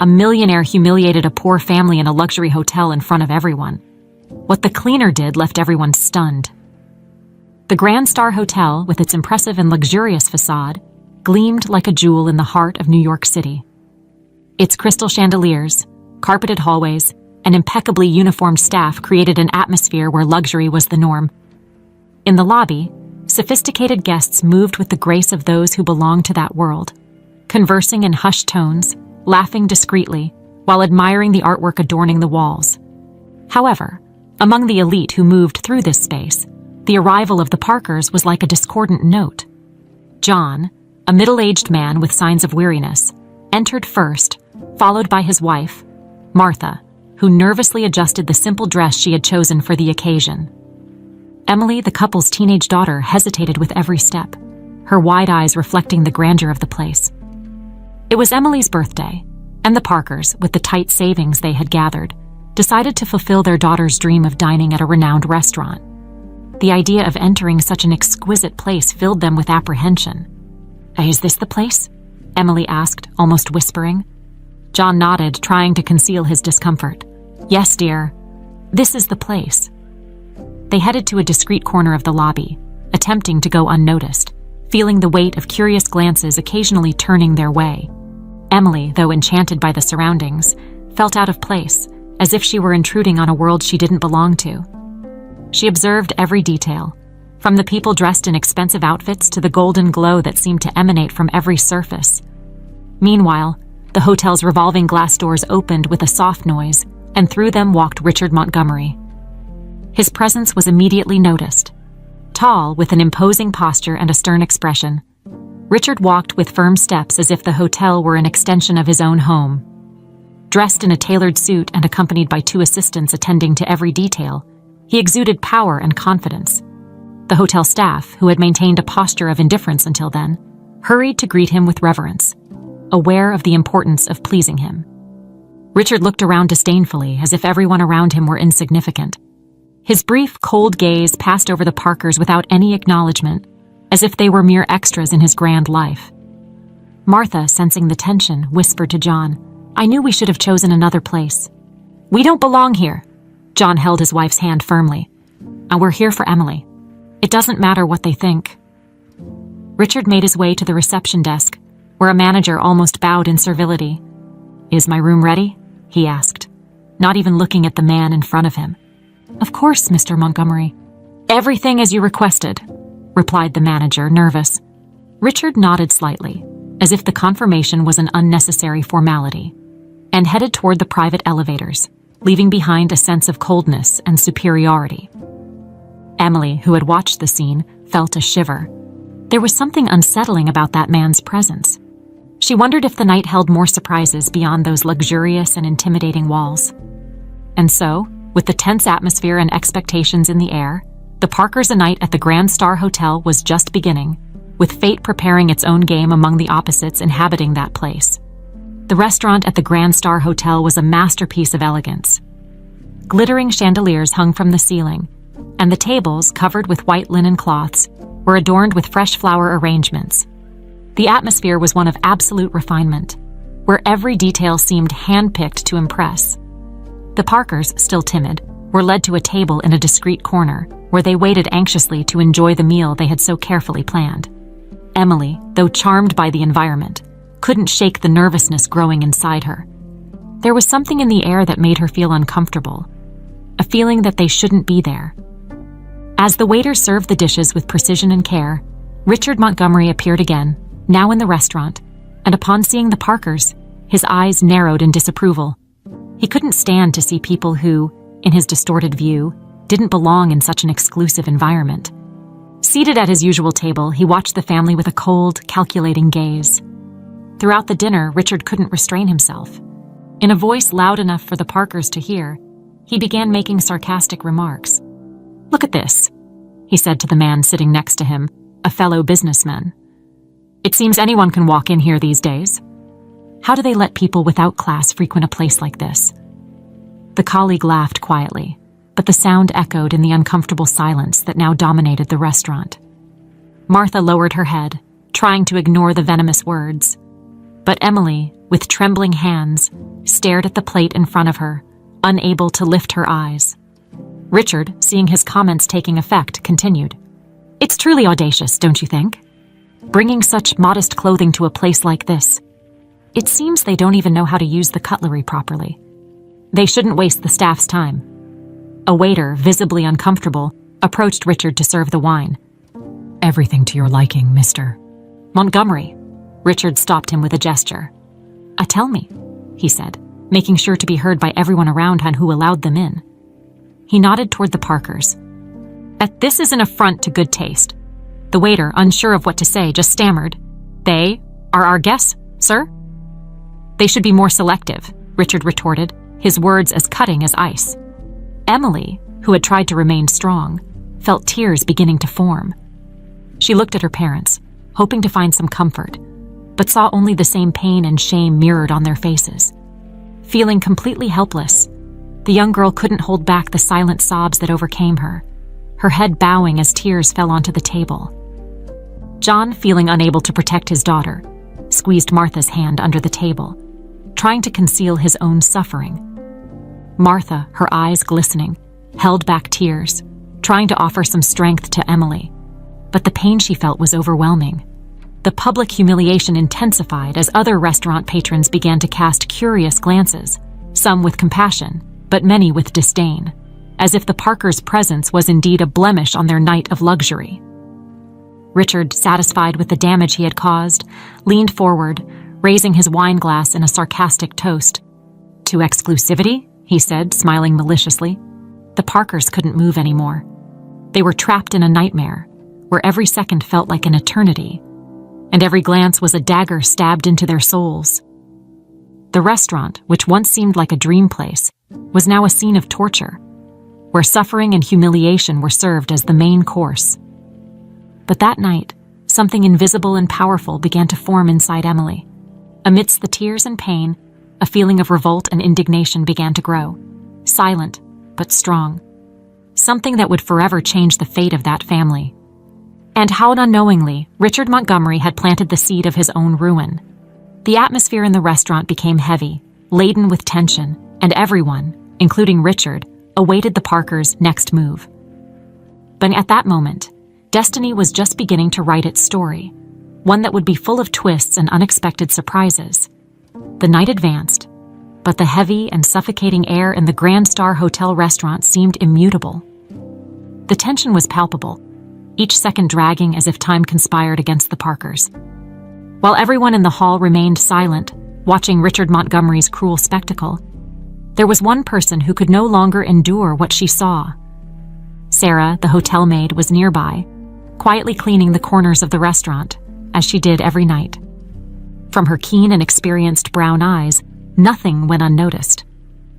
A millionaire humiliated a poor family in a luxury hotel in front of everyone. What the cleaner did left everyone stunned. The Grand Star Hotel, with its impressive and luxurious facade, gleamed like a jewel in the heart of New York City. Its crystal chandeliers, carpeted hallways, and impeccably uniformed staff created an atmosphere where luxury was the norm. In the lobby, sophisticated guests moved with the grace of those who belonged to that world, conversing in hushed tones, laughing discreetly, while admiring the artwork adorning the walls. However, among the elite who moved through this space, the arrival of the Parkers was like a discordant note. John, a middle-aged man with signs of weariness, entered first, followed by his wife, Martha, who nervously adjusted the simple dress she had chosen for the occasion. Emily, the couple's teenage daughter, hesitated with every step, her wide eyes reflecting the grandeur of the place. It was Emily's birthday, and the Parkers, with the tight savings they had gathered, decided to fulfill their daughter's dream of dining at a renowned restaurant. The idea of entering such an exquisite place filled them with apprehension. "Is this the place?" Emily asked, almost whispering. John nodded, trying to conceal his discomfort. "Yes, dear. This is the place." They headed to a discreet corner of the lobby, attempting to go unnoticed, feeling the weight of curious glances occasionally turning their way. Emily, though enchanted by the surroundings, felt out of place, as if she were intruding on a world she didn't belong to. She observed every detail, from the people dressed in expensive outfits to the golden glow that seemed to emanate from every surface. Meanwhile, the hotel's revolving glass doors opened with a soft noise, and through them walked Richard Montgomery. His presence was immediately noticed. Tall, with an imposing posture and a stern expression, Richard walked with firm steps as if the hotel were an extension of his own home. Dressed in a tailored suit and accompanied by 2 assistants attending to every detail, he exuded power and confidence. The hotel staff, who had maintained a posture of indifference until then, hurried to greet him with reverence, aware of the importance of pleasing him. Richard looked around disdainfully, as if everyone around him were insignificant. His brief, cold gaze passed over the Parkers without any acknowledgement, as if they were mere extras in his grand life. Martha, sensing the tension, whispered to John, "I knew we should have chosen another place." "We don't belong here." John held his wife's hand firmly. "And we're here for Emily. It doesn't matter what they think." Richard made his way to the reception desk, where a manager almost bowed in servility. "Is my room ready?" he asked, not even looking at the man in front of him. "Of course, Mr. Montgomery." "Everything as you requested," replied the manager, nervous. Richard nodded slightly, as if the confirmation was an unnecessary formality, and headed toward the private elevators, leaving behind a sense of coldness and superiority. Emily, who had watched the scene, felt a shiver. There was something unsettling about that man's presence. She wondered if the night held more surprises beyond those luxurious and intimidating walls. And so, with the tense atmosphere and expectations in the air, the Parkers' night at the Grand Star Hotel was just beginning, with fate preparing its own game among the opposites inhabiting that place. The restaurant at the Grand Star Hotel was a masterpiece of elegance. Glittering chandeliers hung from the ceiling, and the tables, covered with white linen cloths, were adorned with fresh flower arrangements. The atmosphere was one of absolute refinement, where every detail seemed hand-picked to impress. The Parkers, still timid, were led to a table in a discreet corner, where they waited anxiously to enjoy the meal they had so carefully planned. Emily, though charmed by the environment, couldn't shake the nervousness growing inside her. There was something in the air that made her feel uncomfortable, a feeling that they shouldn't be there. As the waiter served the dishes with precision and care, Richard Montgomery appeared again, now in the restaurant, and upon seeing the Parkers, his eyes narrowed in disapproval. He couldn't stand to see people who, in his distorted view, didn't belong in such an exclusive environment. Seated at his usual table, he watched the family with a cold, calculating gaze. Throughout the dinner, Richard couldn't restrain himself. In a voice loud enough for the Parkers to hear, he began making sarcastic remarks. "Look at this," he said to the man sitting next to him, a fellow businessman. "It seems anyone can walk in here these days. How do they let people without class frequent a place like this?" The colleague laughed quietly, but the sound echoed in the uncomfortable silence that now dominated the restaurant. Martha lowered her head, trying to ignore the venomous words. But Emily, with trembling hands, stared at the plate in front of her, unable to lift her eyes. Richard, seeing his comments taking effect, continued. It's truly audacious, don't you think? Bringing such modest clothing to a place like this. It seems they don't even know how to use the cutlery properly. They shouldn't waste the staff's time. A waiter, visibly uncomfortable, approached Richard to serve the wine. Everything to your liking, Mr. Montgomery. Richard stopped him with a gesture. Tell me, he said, making sure to be heard by everyone around him who allowed them in. He nodded toward the Parkers. This is an affront to good taste. The waiter, unsure of what to say, just stammered. They are our guests, sir? They should be more selective, Richard retorted, his words as cutting as ice. Emily, who had tried to remain strong, felt tears beginning to form. She looked at her parents, hoping to find some comfort, but saw only the same pain and shame mirrored on their faces. Feeling completely helpless, the young girl couldn't hold back the silent sobs that overcame her, her head bowing as tears fell onto the table. John, feeling unable to protect his daughter, squeezed Martha's hand under the table, trying to conceal his own suffering. Martha, her eyes glistening, held back tears, trying to offer some strength to Emily. But the pain she felt was overwhelming. The public humiliation intensified as other restaurant patrons began to cast curious glances, some with compassion, but many with disdain, as if the Parkers' presence was indeed a blemish on their night of luxury. Richard, satisfied with the damage he had caused, leaned forward, raising his wine glass in a sarcastic toast. To exclusivity, he said, smiling maliciously. The Parkers couldn't move anymore. They were trapped in a nightmare, where every second felt like an eternity, and every glance was a dagger stabbed into their souls. The restaurant, which once seemed like a dream place, was now a scene of torture, where suffering and humiliation were served as the main course. But that night, something invisible and powerful began to form inside Emily. Amidst the tears and pain, a feeling of revolt and indignation began to grow, silent but strong. Something that would forever change the fate of that family. And how unknowingly, Richard Montgomery had planted the seed of his own ruin. The atmosphere in the restaurant became heavy, laden with tension, and everyone, including Richard, awaited the Parkers' next move. But at that moment, destiny was just beginning to write its story, one that would be full of twists and unexpected surprises. The night advanced, but the heavy and suffocating air in the Grand Star Hotel restaurant seemed immutable. The tension was palpable, each second dragging as if time conspired against the Parkers. While everyone in the hall remained silent, watching Richard Montgomery's cruel spectacle, there was one person who could no longer endure what she saw. Sarah, the hotel maid, was nearby, quietly cleaning the corners of the restaurant, as she did every night. From her keen and experienced brown eyes, nothing went unnoticed.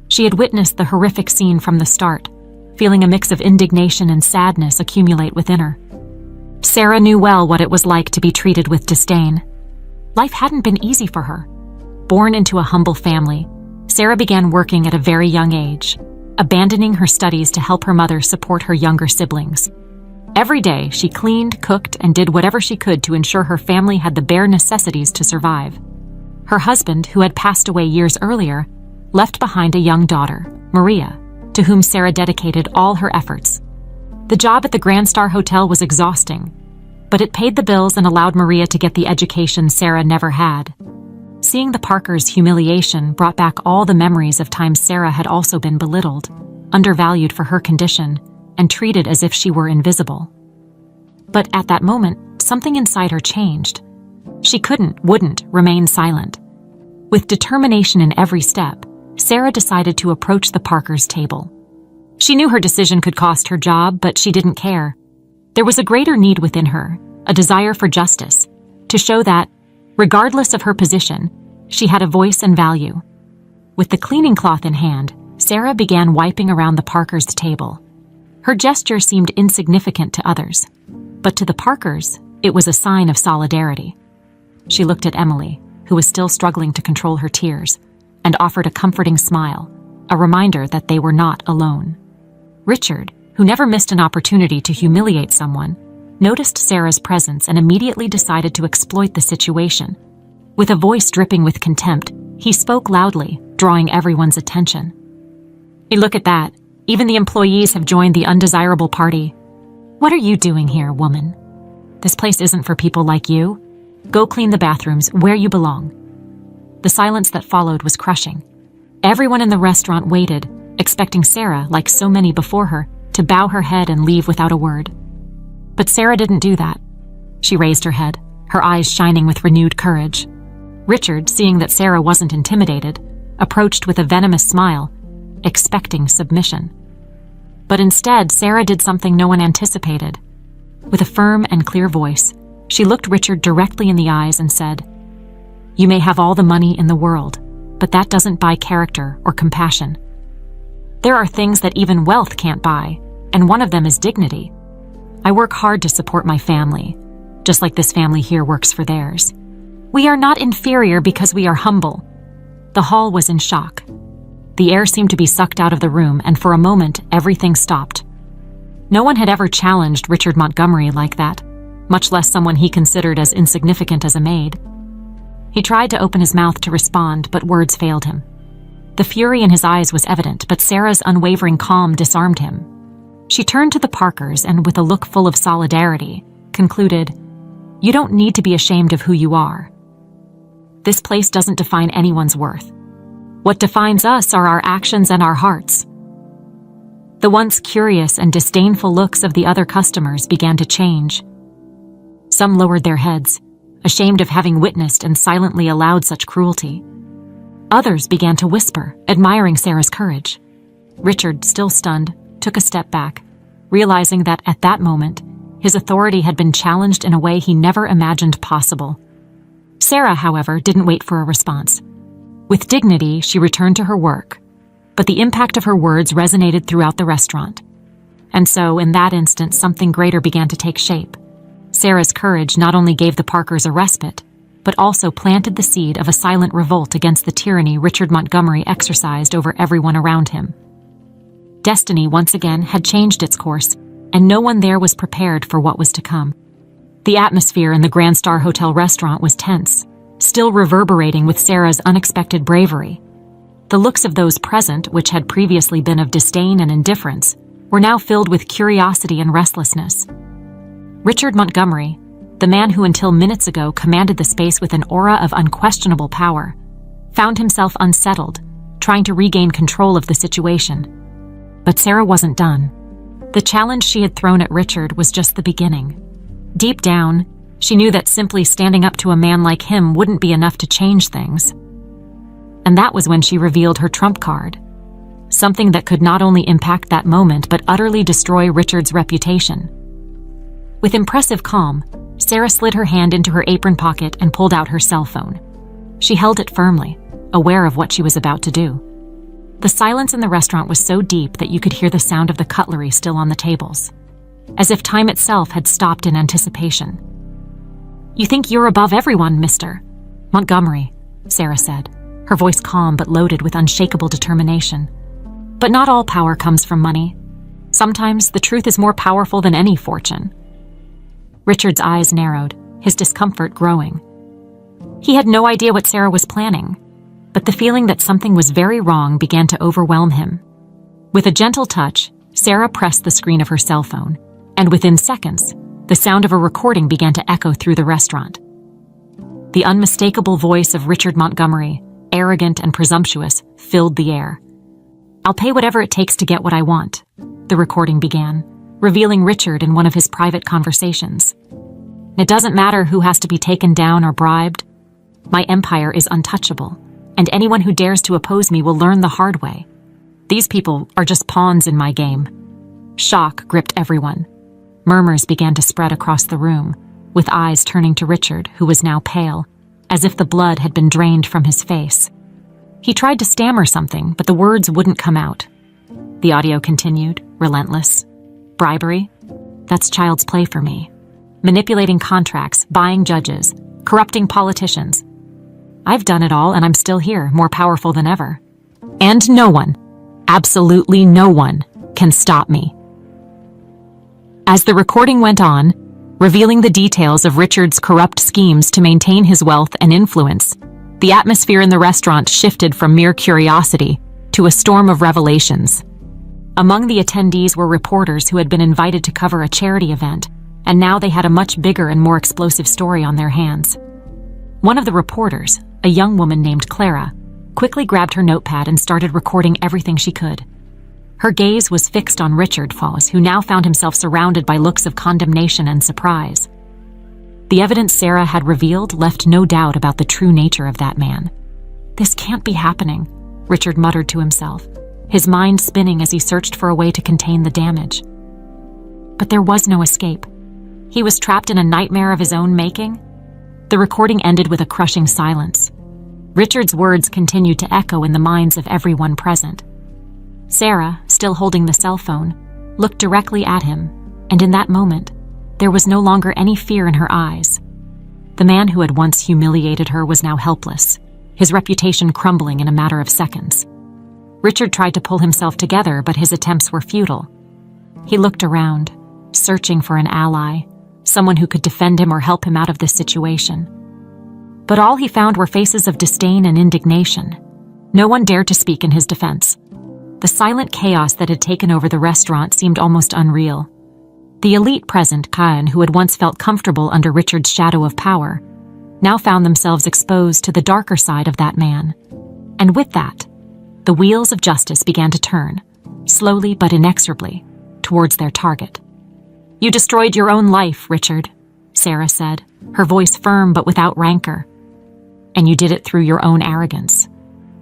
She had witnessed the horrific scene from the start, feeling a mix of indignation and sadness accumulate within her. Sarah knew well what it was like to be treated with disdain. Life hadn't been easy for her. Born into a humble family, Sarah began working at a very young age, abandoning her studies to help her mother support her younger siblings. Every day, she cleaned, cooked, and did whatever she could to ensure her family had the bare necessities to survive. Her husband, who had passed away years earlier, left behind a young daughter, Maria, to whom Sarah dedicated all her efforts. The job at the Grand Star Hotel was exhausting, but it paid the bills and allowed Maria to get the education Sarah never had. Seeing the Parkers' humiliation brought back all the memories of times Sarah had also been belittled, undervalued for her condition, and treated as if she were invisible. But at that moment, something inside her changed. She wouldn't remain silent. With determination in every step, Sarah decided to approach the Parkers' table. She knew her decision could cost her job, but she didn't care. There was a greater need within her, a desire for justice, to show that, regardless of her position, she had a voice and value. With the cleaning cloth in hand, Sarah began wiping around the Parkers' table. Her gesture seemed insignificant to others, but to the Parkers, it was a sign of solidarity. She looked at Emily, who was still struggling to control her tears, and offered a comforting smile, a reminder that they were not alone. Richard, who never missed an opportunity to humiliate someone, noticed Sarah's presence and immediately decided to exploit the situation. With a voice dripping with contempt, he spoke loudly, drawing everyone's attention. Hey, look at that. Even the employees have joined the undesirable party. What are you doing here, woman? This place isn't for people like you. Go clean the bathrooms where you belong. The silence that followed was crushing. Everyone in the restaurant waited, expecting Sarah, like so many before her, to bow her head and leave without a word. But Sarah didn't do that. She raised her head, her eyes shining with renewed courage. Richard, seeing that Sarah wasn't intimidated, approached with a venomous smile, expecting submission. But instead, Sarah did something no one anticipated. With a firm and clear voice, she looked Richard directly in the eyes and said, "You may have all the money in the world, but that doesn't buy character or compassion. There are things that even wealth can't buy, and one of them is dignity. I work hard to support my family, just like this family here works for theirs. We are not inferior because we are humble." The hall was in shock. The air seemed to be sucked out of the room, and for a moment, everything stopped. No one had ever challenged Richard Montgomery like that, much less someone he considered as insignificant as a maid. He tried to open his mouth to respond, but words failed him. The fury in his eyes was evident, but Sarah's unwavering calm disarmed him. She turned to the Parkers and, with a look full of solidarity, concluded, "You don't need to be ashamed of who you are. This place doesn't define anyone's worth. What defines us are our actions and our hearts." The once curious and disdainful looks of the other customers began to change. Some lowered their heads, ashamed of having witnessed and silently allowed such cruelty. Others began to whisper, admiring Sarah's courage. Richard, still stunned, took a step back, realizing that at that moment, his authority had been challenged in a way he never imagined possible. Sarah, however, didn't wait for a response. With dignity, she returned to her work, but the impact of her words resonated throughout the restaurant. And so, in that instant, something greater began to take shape. Sarah's courage not only gave the Parkers a respite, but also planted the seed of a silent revolt against the tyranny Richard Montgomery exercised over everyone around him. Destiny once again had changed its course, and no one there was prepared for what was to come. The atmosphere in the Grand Star Hotel restaurant was tense, still reverberating with Sarah's unexpected bravery. The looks of those present, which had previously been of disdain and indifference, were now filled with curiosity and restlessness. Richard Montgomery, the man who until minutes ago commanded the space with an aura of unquestionable power, found himself unsettled, trying to regain control of the situation. But Sarah wasn't done. The challenge she had thrown at Richard was just the beginning. Deep down, she knew that simply standing up to a man like him wouldn't be enough to change things. And that was when she revealed her trump card. Something that could not only impact that moment but utterly destroy Richard's reputation. With impressive calm, Sarah slid her hand into her apron pocket and pulled out her cell phone. She held it firmly, aware of what she was about to do. The silence in the restaurant was so deep that you could hear the sound of the cutlery still on the tables, as if time itself had stopped in anticipation. "You think you're above everyone, Mr. Montgomery," Sarah said, her voice calm but loaded with unshakable determination. "But not all power comes from money. Sometimes the truth is more powerful than any fortune." Richard's eyes narrowed, his discomfort growing. He had no idea what Sarah was planning, but the feeling that something was very wrong began to overwhelm him. With a gentle touch, Sarah pressed the screen of her cell phone, and within seconds, the sound of a recording began to echo through the restaurant. The unmistakable voice of Richard Montgomery, arrogant and presumptuous, filled the air. "I'll pay whatever it takes to get what I want," the recording began, revealing Richard in one of his private conversations. "It doesn't matter who has to be taken down or bribed. My empire is untouchable, and anyone who dares to oppose me will learn the hard way. These people are just pawns in my game." Shock gripped everyone. Murmurs began to spread across the room, with eyes turning to Richard, who was now pale, as if the blood had been drained from his face. He tried to stammer something, but the words wouldn't come out. The audio continued, relentless. "Bribery? That's child's play for me. Manipulating contracts, buying judges, corrupting politicians. I've done it all, and I'm still here, more powerful than ever. And no one, absolutely no one, can stop me." As the recording went on, revealing the details of Richard's corrupt schemes to maintain his wealth and influence, The atmosphere in the restaurant shifted from mere curiosity to a storm of revelations. Among the attendees were reporters who had been invited to cover a charity event, and now they had a much bigger and more explosive story on their hands. One of the reporters, a young woman named Clara, quickly grabbed her notepad and started recording everything she could. Her gaze was fixed on Richard Foss, who now found himself surrounded by looks of condemnation and surprise. The evidence Sarah had revealed left no doubt about the true nature of that man. "This can't be happening," Richard muttered to himself, his mind spinning as he searched for a way to contain the damage. But there was no escape. He was trapped in a nightmare of his own making. The recording ended with a crushing silence. Richard's words continued to echo in the minds of everyone present. Sarah, still holding the cell phone, looked directly at him, and in that moment, there was no longer any fear in her eyes. The man who had once humiliated her was now helpless, his reputation crumbling in a matter of seconds. Richard tried to pull himself together, but his attempts were futile. He looked around, searching for an ally, someone who could defend him or help him out of this situation. But all he found were faces of disdain and indignation. No one dared to speak in his defense. The silent chaos that had taken over the restaurant seemed almost unreal. The elite present, Kyan, who had once felt comfortable under Richard's shadow of power, now found themselves exposed to the darker side of that man. And with that, the wheels of justice began to turn, slowly but inexorably, towards their target. "You destroyed your own life, Richard," Sarah said, her voice firm but without rancor. "And you did it through your own arrogance.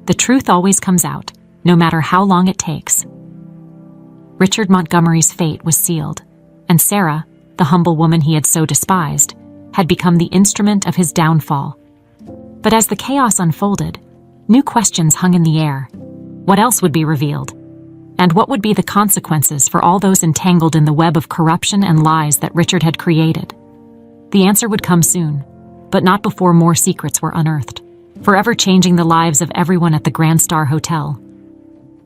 The truth always comes out, no matter how long it takes." Richard Montgomery's fate was sealed, and Sarah, the humble woman he had so despised, had become the instrument of his downfall. But as the chaos unfolded, new questions hung in the air. What else would be revealed? And what would be the consequences for all those entangled in the web of corruption and lies that Richard had created? The answer would come soon, but not before more secrets were unearthed, forever changing the lives of everyone at the Grand Star Hotel.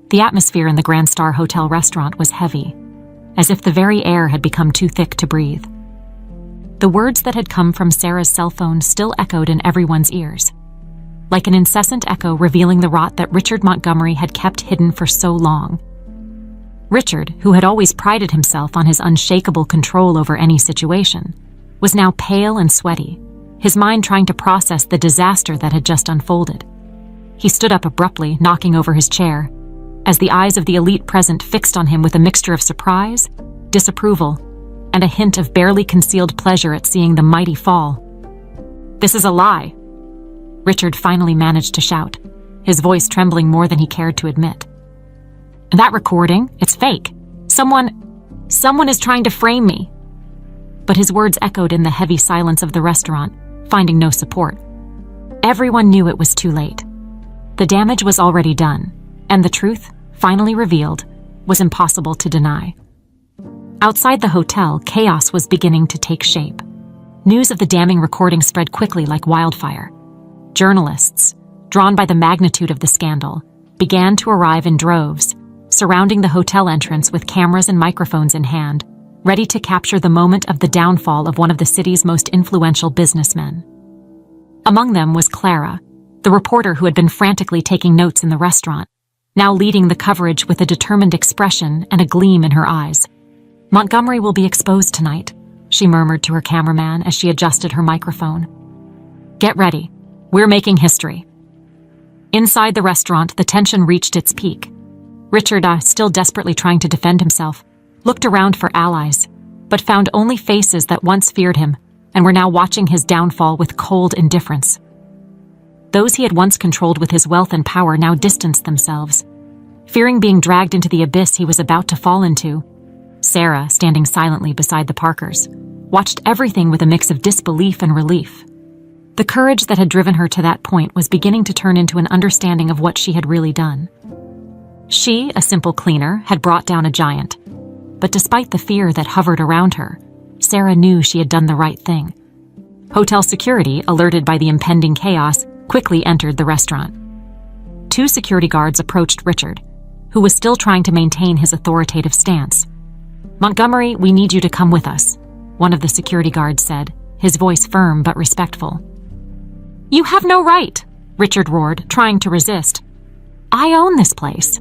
The atmosphere in the Grand Star Hotel restaurant was heavy, as if the very air had become too thick to breathe. The words that had come from Sarah's cell phone still echoed in everyone's ears, like an incessant echo revealing the rot that Richard Montgomery had kept hidden for so long. Richard, who had always prided himself on his unshakable control over any situation, was now pale and sweaty, his mind trying to process the disaster that had just unfolded. He stood up abruptly, knocking over his chair, as the eyes of the elite present fixed on him with a mixture of surprise, disapproval, and a hint of barely concealed pleasure at seeing the mighty fall. "This is a lie," Richard finally managed to shout, his voice trembling more than he cared to admit. "That recording, it's fake. Someone is trying to frame me." But his words echoed in the heavy silence of the restaurant, finding no support. Everyone knew it was too late. The damage was already done, and the truth, finally revealed, was impossible to deny. Outside the hotel, chaos was beginning to take shape. News of the damning recording spread quickly like wildfire. Journalists, drawn by the magnitude of the scandal, began to arrive in droves, surrounding the hotel entrance with cameras and microphones in hand, ready to capture the moment of the downfall of one of the city's most influential businessmen. Among them was Clara, the reporter who had been frantically taking notes in the restaurant, now leading the coverage with a determined expression and a gleam in her eyes. "Montgomery will be exposed tonight," she murmured to her cameraman as she adjusted her microphone. "Get ready. We're making history." Inside the restaurant, the tension reached its peak. Richard, still desperately trying to defend himself, looked around for allies, but found only faces that once feared him and were now watching his downfall with cold indifference. Those he had once controlled with his wealth and power now distanced themselves, fearing being dragged into the abyss he was about to fall into. Sarah, standing silently beside the Parkers, watched everything with a mix of disbelief and relief. The courage that had driven her to that point was beginning to turn into an understanding of what she had really done. She, a simple cleaner, had brought down a giant. But despite the fear that hovered around her, Sarah knew she had done the right thing. Hotel security, alerted by the impending chaos, quickly entered the restaurant. 2 security guards approached Richard, who was still trying to maintain his authoritative stance. "Montgomery, we need you to come with us," one of the security guards said, his voice firm but respectful. "You have no right," Richard roared, trying to resist. "I own this place.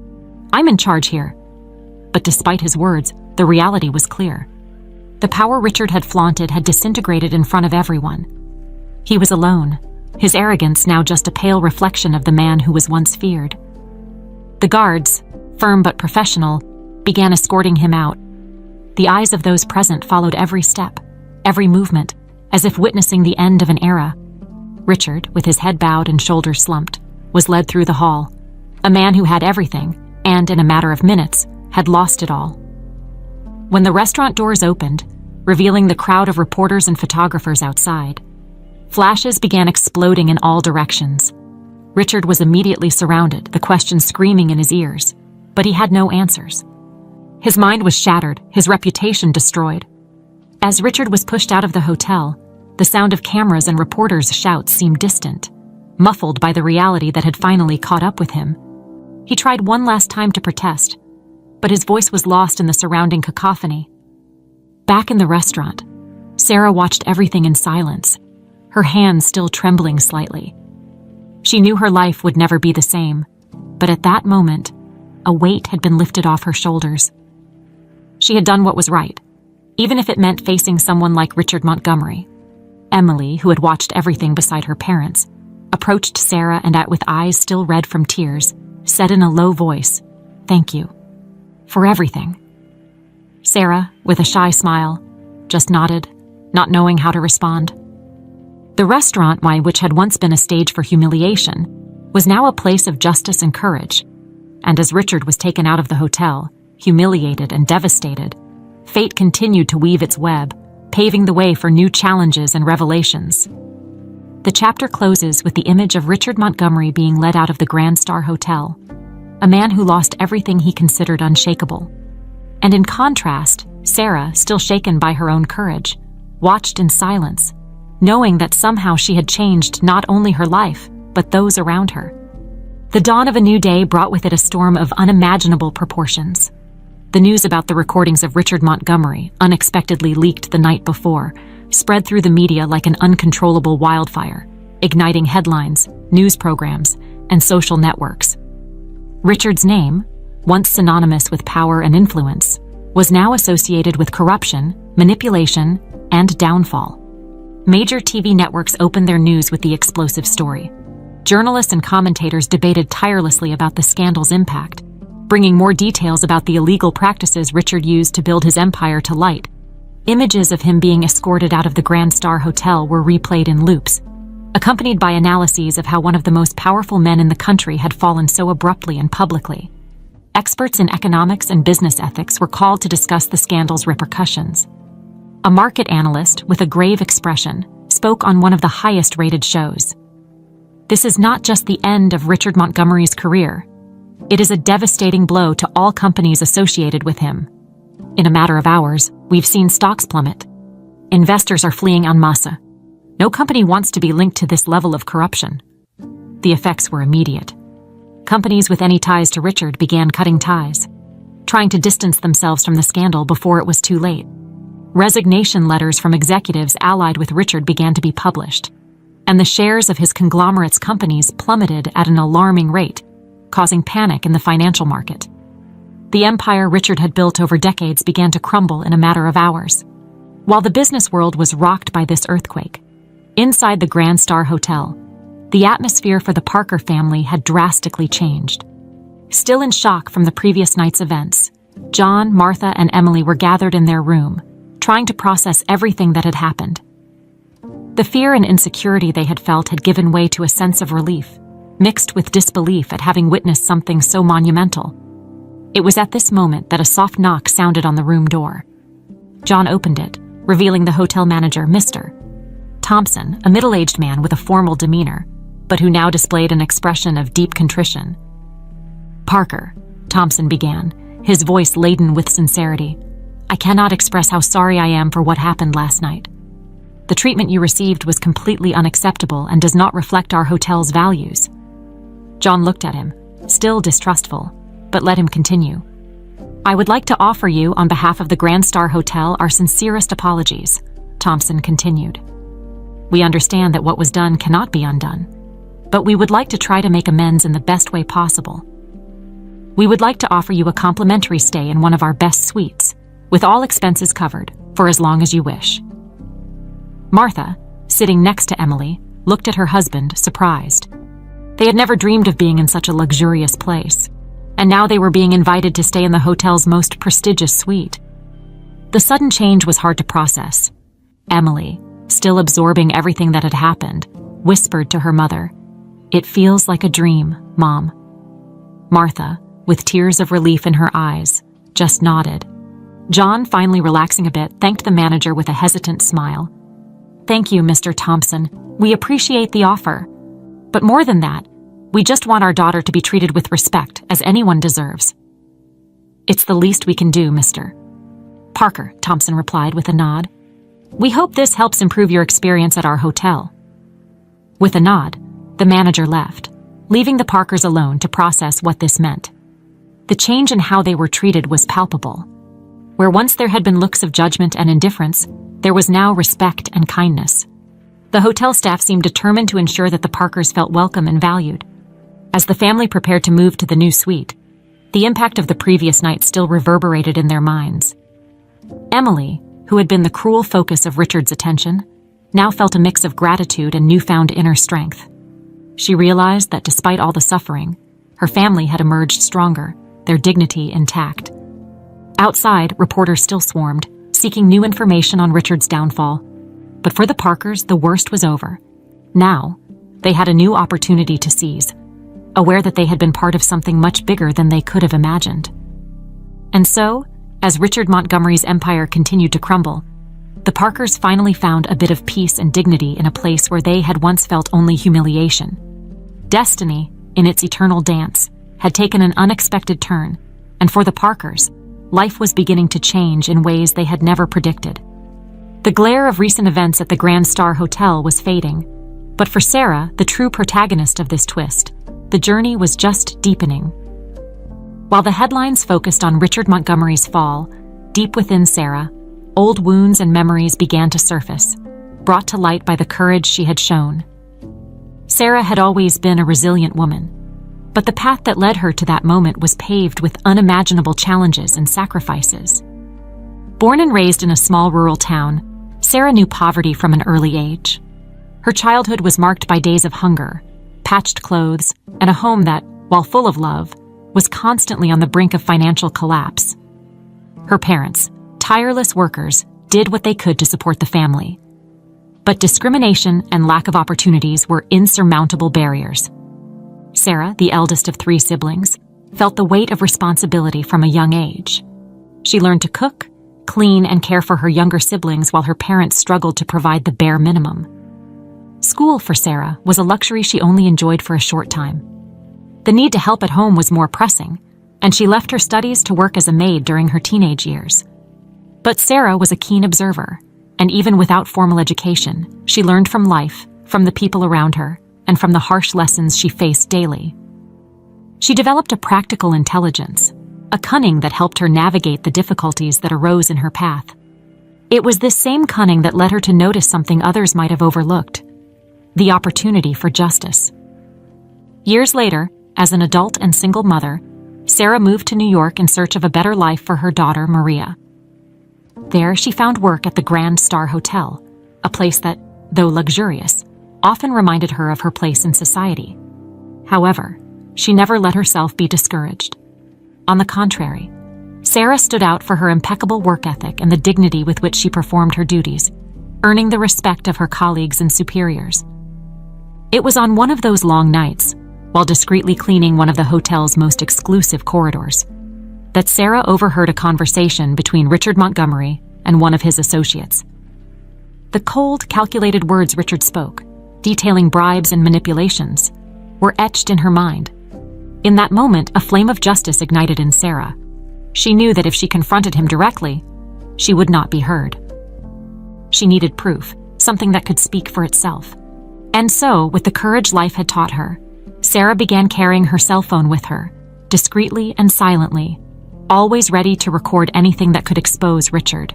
I'm in charge here." But despite his words, the reality was clear. The power Richard had flaunted had disintegrated in front of everyone. He was alone, his arrogance now just a pale reflection of the man who was once feared. The guards, firm but professional, began escorting him out. The eyes of those present followed every step, every movement, as if witnessing the end of an era. Richard, with his head bowed and shoulders slumped, was led through the hall, a man who had everything, and in a matter of minutes, had lost it all. When the restaurant doors opened, revealing the crowd of reporters and photographers outside, flashes began exploding in all directions. Richard was immediately surrounded, the questions screaming in his ears, but he had no answers. His mind was shattered, his reputation destroyed. As Richard was pushed out of the hotel, the sound of cameras and reporters' shouts seemed distant, muffled by the reality that had finally caught up with him. He tried one last time to protest, but his voice was lost in the surrounding cacophony. Back in the restaurant, Sarah watched everything in silence, her hands still trembling slightly. She knew her life would never be the same, but at that moment, a weight had been lifted off her shoulders. She had done what was right, even if it meant facing someone like Richard Montgomery. Emily, who had watched everything beside her parents, approached Sarah and with eyes still red from tears, said in a low voice, "Thank you. For everything." Sarah, with a shy smile, just nodded, not knowing how to respond. The restaurant, which had once been a stage for humiliation, was now a place of justice and courage. And as Richard was taken out of the hotel, humiliated and devastated, fate continued to weave its web, paving the way for new challenges and revelations. The chapter closes with the image of Richard Montgomery being led out of the Grand Star Hotel, a man who lost everything he considered unshakable. And in contrast, Sarah, still shaken by her own courage, watched in silence, knowing that somehow she had changed not only her life, but those around her. The dawn of a new day brought with it a storm of unimaginable proportions. The news about the recordings of Richard Montgomery, unexpectedly leaked the night before, spread through the media like an uncontrollable wildfire, igniting headlines, news programs, and social networks. Richard's name, once synonymous with power and influence, was now associated with corruption, manipulation, and downfall. Major TV networks opened their news with the explosive story. Journalists and commentators debated tirelessly about the scandal's impact, bringing more details about the illegal practices Richard used to build his empire to light. Images of him being escorted out of the Grand Star Hotel were replayed in loops, accompanied by analyses of how one of the most powerful men in the country had fallen so abruptly and publicly. Experts in economics and business ethics were called to discuss the scandal's repercussions. A market analyst, with a grave expression, spoke on one of the highest-rated shows. "This is not just the end of Richard Montgomery's career. It is a devastating blow to all companies associated with him. In a matter of hours, we've seen stocks plummet. Investors are fleeing en masse. No company wants to be linked to this level of corruption." The effects were immediate. Companies with any ties to Richard began cutting ties, trying to distance themselves from the scandal before it was too late. Resignation letters from executives allied with Richard began to be published, and the shares of his conglomerate's companies plummeted at an alarming rate, causing panic in the financial market. The empire Richard had built over decades began to crumble in a matter of hours. While the business world was rocked by this earthquake, inside the Grand Star Hotel, the atmosphere for the Parker family had drastically changed. Still in shock from the previous night's events, John, Martha, and Emily were gathered in their room, trying to process everything that had happened. The fear and insecurity they had felt had given way to a sense of relief, mixed with disbelief at having witnessed something so monumental. It was at this moment that a soft knock sounded on the room door. John opened it, revealing the hotel manager, Mr. Thompson, a middle-aged man with a formal demeanor, but who now displayed an expression of deep contrition. "Parker," Thompson began, his voice laden with sincerity, "I cannot express how sorry I am for what happened last night. The treatment you received was completely unacceptable and does not reflect our hotel's values." John looked at him, still distrustful, but let him continue. "I would like to offer you, on behalf of the Grand Star Hotel, our sincerest apologies," Thompson continued. "We understand that what was done cannot be undone. but we would like to try to make amends in the best way possible. We would like to offer you a complimentary stay in one of our best suites, with all expenses covered, for as long as you wish." Martha, sitting next to Emily, looked at her husband, surprised. They had never dreamed of being in such a luxurious place, and now they were being invited to stay in the hotel's most prestigious suite. The sudden change was hard to process. Emily, still absorbing everything that had happened, whispered to her mother, "It feels like a dream, Mom." Martha, with tears of relief in her eyes, just nodded. John, finally relaxing a bit, thanked the manager with a hesitant smile. "Thank you, Mr. Thompson. We appreciate the offer. But more than that, we just want our daughter to be treated with respect, as anyone deserves." "It's the least we can do, Mr. Parker," Thompson replied with a nod. "We hope this helps improve your experience at our hotel." With a nod, the manager left, leaving the Parkers alone to process what this meant. The change in how they were treated was palpable. Where once there had been looks of judgment and indifference, there was now respect and kindness. The hotel staff seemed determined to ensure that the Parkers felt welcome and valued. As the family prepared to move to the new suite, the impact of the previous night still reverberated in their minds. Emily, who had been the cruel focus of Richard's attention, now felt a mix of gratitude and newfound inner strength. She realized that despite all the suffering, her family had emerged stronger, their dignity intact. Outside, reporters still swarmed, seeking new information on Richard's downfall. But for the Parkers, the worst was over. Now, they had a new opportunity to seize, aware that they had been part of something much bigger than they could have imagined. And so, as Richard Montgomery's empire continued to crumble, the Parkers finally found a bit of peace and dignity in a place where they had once felt only humiliation. Destiny, in its eternal dance, had taken an unexpected turn, and for the Parkers, life was beginning to change in ways they had never predicted. The glare of recent events at the Grand Star Hotel was fading, but for Sarah, the true protagonist of this twist, the journey was just deepening. While the headlines focused on Richard Montgomery's fall, deep within Sarah, old wounds and memories began to surface, brought to light by the courage she had shown. Sarah had always been a resilient woman, but the path that led her to that moment was paved with unimaginable challenges and sacrifices. Born and raised in a small rural town, Sarah knew poverty from an early age. Her childhood was marked by days of hunger, patched clothes, and a home that, while full of love, was constantly on the brink of financial collapse. Her parents, tireless workers, did what they could to support the family. But discrimination and lack of opportunities were insurmountable barriers. Sarah, the eldest of 3 siblings, felt the weight of responsibility from a young age. She learned to cook, clean, and care for her younger siblings while her parents struggled to provide the bare minimum. School for Sarah was a luxury she only enjoyed for a short time. The need to help at home was more pressing, and she left her studies to work as a maid during her teenage years. But Sarah was a keen observer, and even without formal education, she learned from life, from the people around her, and from the harsh lessons she faced daily. She developed a practical intelligence, a cunning that helped her navigate the difficulties that arose in her path. It was this same cunning that led her to notice something others might have overlooked: the opportunity for justice. Years later, as an adult and single mother, Sarah moved to New York in search of a better life for her daughter, Maria. There, she found work at the Grand Star Hotel, a place that, though luxurious, often reminded her of her place in society. However, she never let herself be discouraged. On the contrary, Sarah stood out for her impeccable work ethic and the dignity with which she performed her duties, earning the respect of her colleagues and superiors. It was on one of those long nights, while discreetly cleaning one of the hotel's most exclusive corridors, that Sarah overheard a conversation between Richard Montgomery and one of his associates. The cold, calculated words Richard spoke, detailing bribes and manipulations, were etched in her mind. In that moment, a flame of justice ignited in Sarah. She knew that if she confronted him directly, she would not be heard. She needed proof, something that could speak for itself. And so, with the courage life had taught her, Sarah began carrying her cell phone with her, discreetly and silently, always ready to record anything that could expose Richard.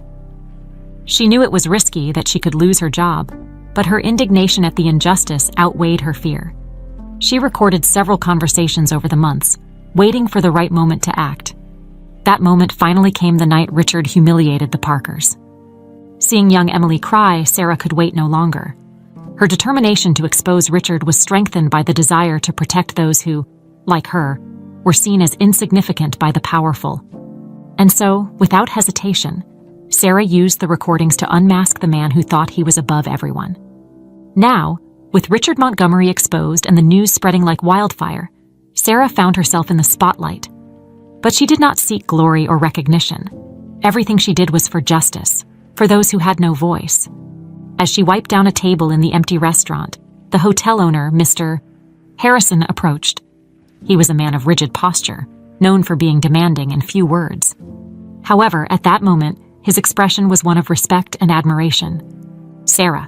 She knew it was risky, that she could lose her job, but her indignation at the injustice outweighed her fear. She recorded several conversations over the months, waiting for the right moment to act. That moment finally came the night Richard humiliated the Parkers. Seeing young Emily cry, Sarah could wait no longer. Her determination to expose Richard was strengthened by the desire to protect those who, like her, were seen as insignificant by the powerful. And so, without hesitation, Sarah used the recordings to unmask the man who thought he was above everyone. Now, with Richard Montgomery exposed and the news spreading like wildfire, Sarah found herself in the spotlight. But she did not seek glory or recognition. Everything she did was for justice, for those who had no voice. As she wiped down a table in the empty restaurant, the hotel owner, Mr. Harrison, approached. He was a man of rigid posture, known for being demanding and few words. However, at that moment, his expression was one of respect and admiration. "Sarah,"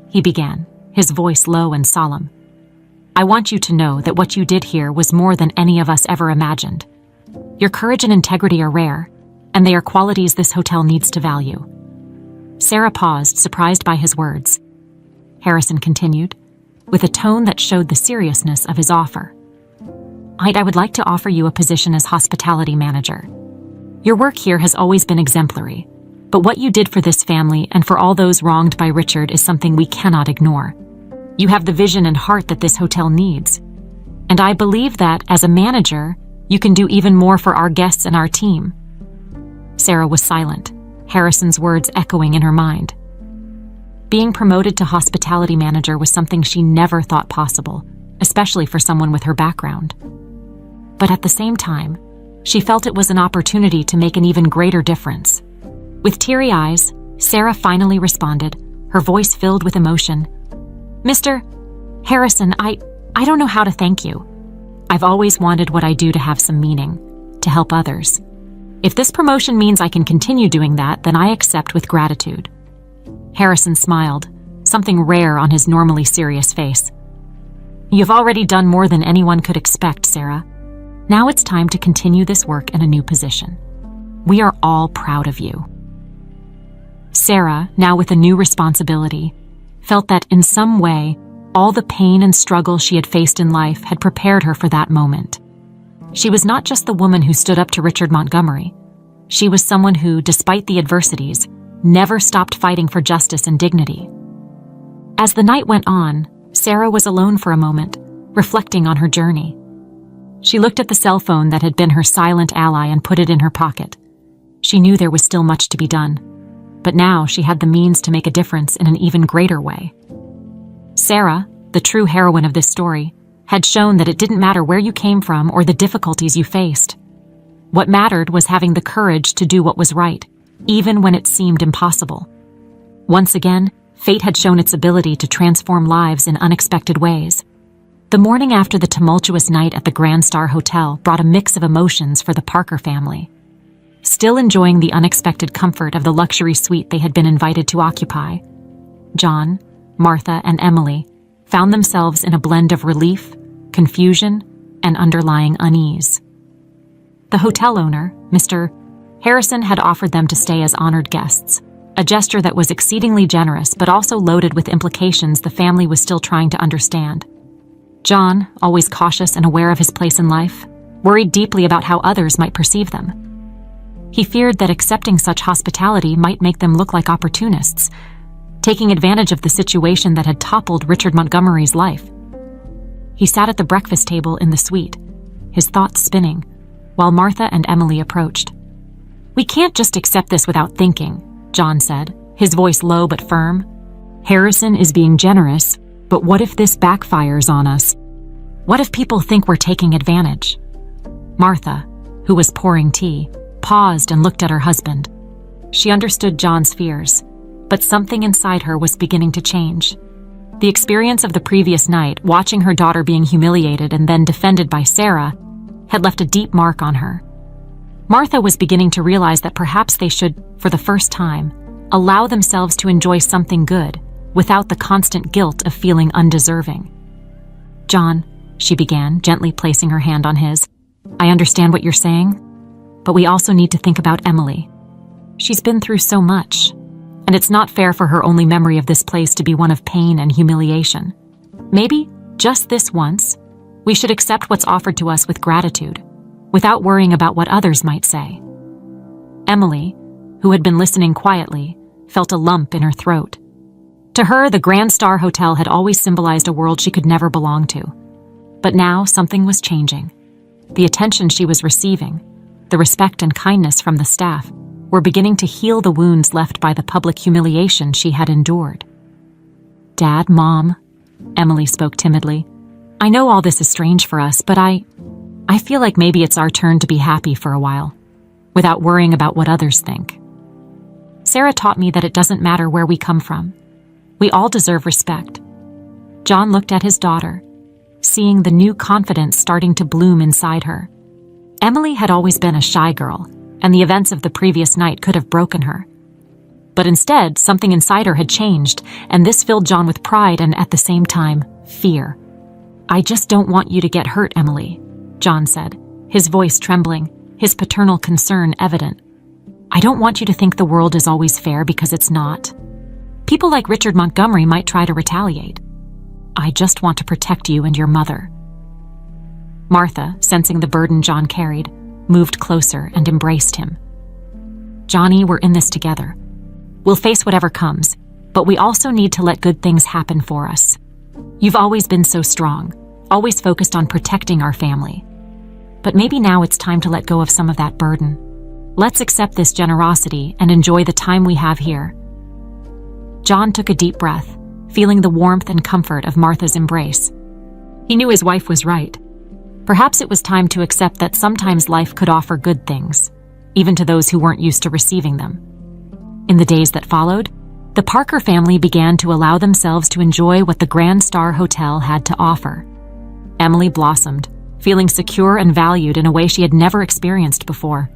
he began, his voice low and solemn, "I want you to know that what you did here was more than any of us ever imagined. Your courage and integrity are rare, and they are qualities this hotel needs to value." Sarah paused, surprised by his words. Harrison continued, with a tone that showed the seriousness of his offer. I would like to offer you a position as hospitality manager. Your work here has always been exemplary, but what you did for this family and for all those wronged by Richard is something we cannot ignore. You have the vision and heart that this hotel needs, and I believe that, as a manager, you can do even more for our guests and our team. Sarah was silent, Harrison's words echoing in her mind. Being promoted to hospitality manager was something she never thought possible, especially for someone with her background. But at the same time, she felt it was an opportunity to make an even greater difference. With teary eyes, Sarah finally responded, her voice filled with emotion. "Mr. Harrison, I don't know how to thank you. I've always wanted what I do to have some meaning, to help others. If this promotion means I can continue doing that, then I accept with gratitude." Harrison smiled, something rare on his normally serious face. "You've already done more than anyone could expect, Sarah. Now it's time to continue this work in a new position. We are all proud of you." Sarah, now with a new responsibility, felt that in some way, all the pain and struggle she had faced in life had prepared her for that moment. She was not just the woman who stood up to Richard Montgomery. She was someone who, despite the adversities, never stopped fighting for justice and dignity. As the night went on, Sarah was alone for a moment, reflecting on her journey. She looked at the cell phone that had been her silent ally and put it in her pocket. She knew there was still much to be done, but now she had the means to make a difference in an even greater way. Sarah, the true heroine of this story, had shown that it didn't matter where you came from or the difficulties you faced. What mattered was having the courage to do what was right, even when it seemed impossible. Once again, fate had shown its ability to transform lives in unexpected ways. The morning after the tumultuous night at the Grand Star Hotel brought a mix of emotions for the Parker family. Still enjoying the unexpected comfort of the luxury suite they had been invited to occupy, John, Martha, and Emily found themselves in a blend of relief, confusion, and underlying unease. The hotel owner, Mr. Harrison, had offered them to stay as honored guests, a gesture that was exceedingly generous but also loaded with implications the family was still trying to understand. John, always cautious and aware of his place in life, worried deeply about how others might perceive them. He feared that accepting such hospitality might make them look like opportunists, taking advantage of the situation that had toppled Richard Montgomery's life. He sat at the breakfast table in the suite, his thoughts spinning, while Martha and Emily approached. "We can't just accept this without thinking," John said, his voice low but firm. "Harrison is being generous, but what if this backfires on us? What if people think we're taking advantage?" Martha, who was pouring tea, paused and looked at her husband. She understood John's fears, but something inside her was beginning to change. The experience of the previous night, watching her daughter being humiliated and then defended by Sarah, had left a deep mark on her. Martha was beginning to realize that perhaps they should, for the first time, allow themselves to enjoy something good without the constant guilt of feeling undeserving. "John," she began, gently placing her hand on his, "I understand what you're saying, but we also need to think about Emily. She's been through so much, and it's not fair for her only memory of this place to be one of pain and humiliation. Maybe Just this once, we should accept what's offered to us with gratitude, without worrying about what others might say. Emily, who had been listening quietly, felt a lump in her throat. To her, the Grand Star Hotel had always symbolized a world she could never belong to. But now something was changing. The attention she was receiving, the respect and kindness from the staff, were beginning to heal the wounds left by the public humiliation she had endured. "Dad, Mom," Emily spoke timidly, "I know all this is strange for us, but I feel like maybe it's our turn to be happy for a while, without worrying about what others think. Sarah taught me that it doesn't matter where we come from. We all deserve respect." John looked at his daughter, seeing the new confidence starting to bloom inside her. Emily had always been a shy girl, and the events of the previous night could have broken her. But instead, something inside her had changed, and this filled John with pride and, at the same time, fear. "I just don't want you to get hurt, Emily," John said, his voice trembling, his paternal concern evident. "I don't want you to think the world is always fair, because it's not. People like Richard Montgomery might try to retaliate. I just want to protect you and your mother." Martha, sensing the burden John carried, moved closer and embraced him. "Johnny, we're in this together. We'll face whatever comes, but we also need to let good things happen for us. You've always been so strong, always focused on protecting our family. But maybe now it's time to let go of some of that burden. Let's accept this generosity and enjoy the time we have here." John took a deep breath, feeling the warmth and comfort of Martha's embrace. He knew his wife was right. Perhaps it was time to accept that sometimes life could offer good things, even to those who weren't used to receiving them. In the days that followed, the Parker family began to allow themselves to enjoy what the Grand Star Hotel had to offer. Emily blossomed, feeling secure and valued in a way she had never experienced before.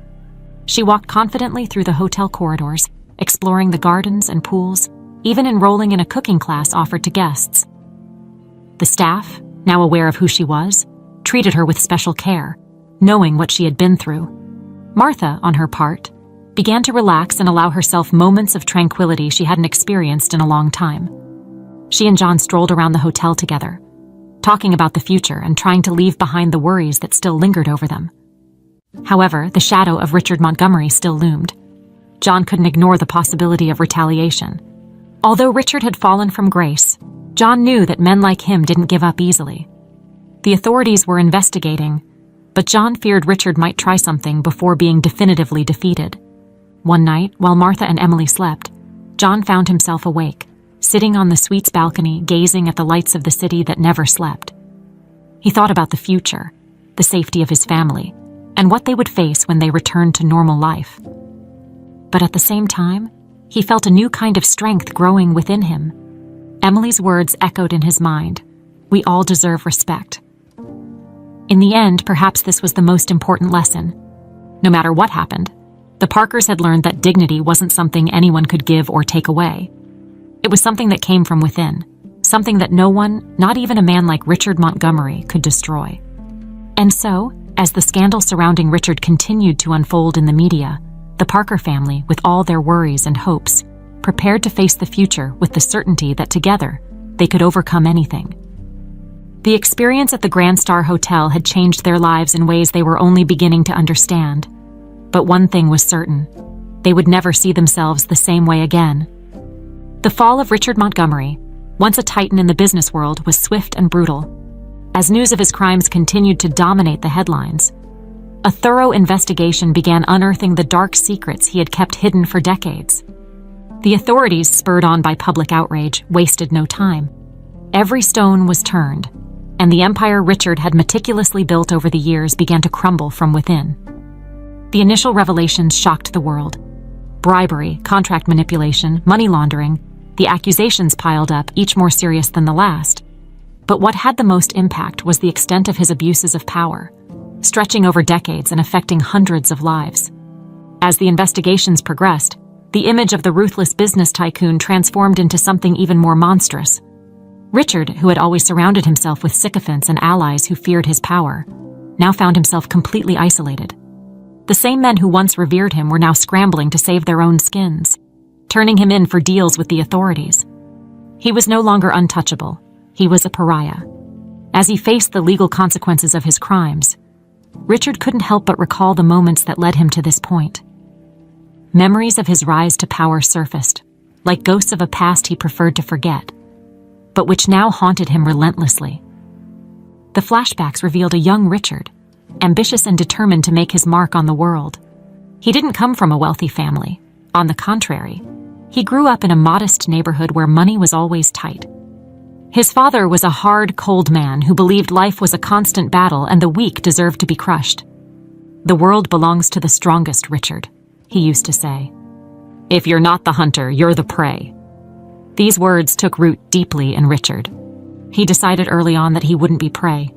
She walked confidently through the hotel corridors, exploring the gardens and pools, even enrolling in a cooking class offered to guests. The staff, now aware of who she was, treated her with special care, knowing what she had been through. Martha, on her part, began to relax and allow herself moments of tranquility she hadn't experienced in a long time. She and John strolled around the hotel together, talking about the future and trying to leave behind the worries that still lingered over them. However, the shadow of Richard Montgomery still loomed. John couldn't ignore the possibility of retaliation. Although Richard had fallen from grace, John knew that men like him didn't give up easily. The authorities were investigating, but John feared Richard might try something before being definitively defeated. One night, while Martha and Emily slept, John found himself awake, sitting on the suite's balcony, gazing at the lights of the city that never slept. He thought about the future, the safety of his family, and what they would face when they returned to normal life. But at the same time, he felt a new kind of strength growing within him. Emily's words echoed in his mind. "We all deserve respect." In the end, perhaps this was the most important lesson. No matter what happened, the Parkers had learned that dignity wasn't something anyone could give or take away. It was something that came from within, something that no one, not even a man like Richard Montgomery, could destroy. And so, as the scandal surrounding Richard continued to unfold in the media, the Parker family, with all their worries and hopes, prepared to face the future with the certainty that together they could overcome anything. The experience at the Grand Star Hotel had changed their lives in ways they were only beginning to understand. But one thing was certain: they would never see themselves the same way again. The fall of Richard Montgomery, once a titan in the business world, was swift and brutal. As news of his crimes continued to dominate the headlines, a thorough investigation began unearthing the dark secrets he had kept hidden for decades. The authorities, spurred on by public outrage, wasted no time. Every stone was turned, and the empire Richard had meticulously built over the years began to crumble from within. The initial revelations shocked the world. Bribery, contract manipulation, money laundering, the accusations piled up, each more serious than the last. But what had the most impact was the extent of his abuses of power, stretching over decades and affecting hundreds of lives. As the investigations progressed, the image of the ruthless business tycoon transformed into something even more monstrous. Richard, who had always surrounded himself with sycophants and allies who feared his power, now found himself completely isolated. The same men who once revered him were now scrambling to save their own skins, turning him in for deals with the authorities. He was no longer untouchable. He was a pariah. As he faced the legal consequences of his crimes, Richard couldn't help but recall the moments that led him to this point. Memories of his rise to power surfaced, like ghosts of a past he preferred to forget, but which now haunted him relentlessly. The flashbacks revealed a young Richard, ambitious and determined to make his mark on the world. He didn't come from a wealthy family. On the contrary, he grew up in a modest neighborhood where money was always tight. His father was a hard, cold man who believed life was a constant battle and the weak deserved to be crushed. "The world belongs to the strongest, Richard," he used to say. "If you're not the hunter, you're the prey." These words took root deeply in Richard. He decided early on that he wouldn't be prey.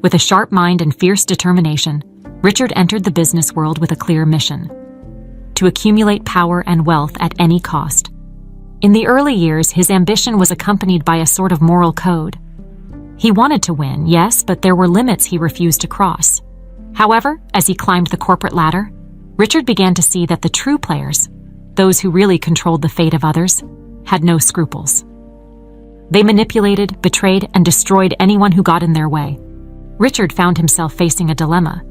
With a sharp mind and fierce determination, Richard entered the business world with a clear mission: to accumulate power and wealth at any cost. In the early years, his ambition was accompanied by a sort of moral code. He wanted to win, yes, but there were limits he refused to cross. However, as he climbed the corporate ladder, Richard began to see that the true players, those who really controlled the fate of others, had no scruples. They manipulated, betrayed, and destroyed anyone who got in their way. Richard found himself facing a dilemma: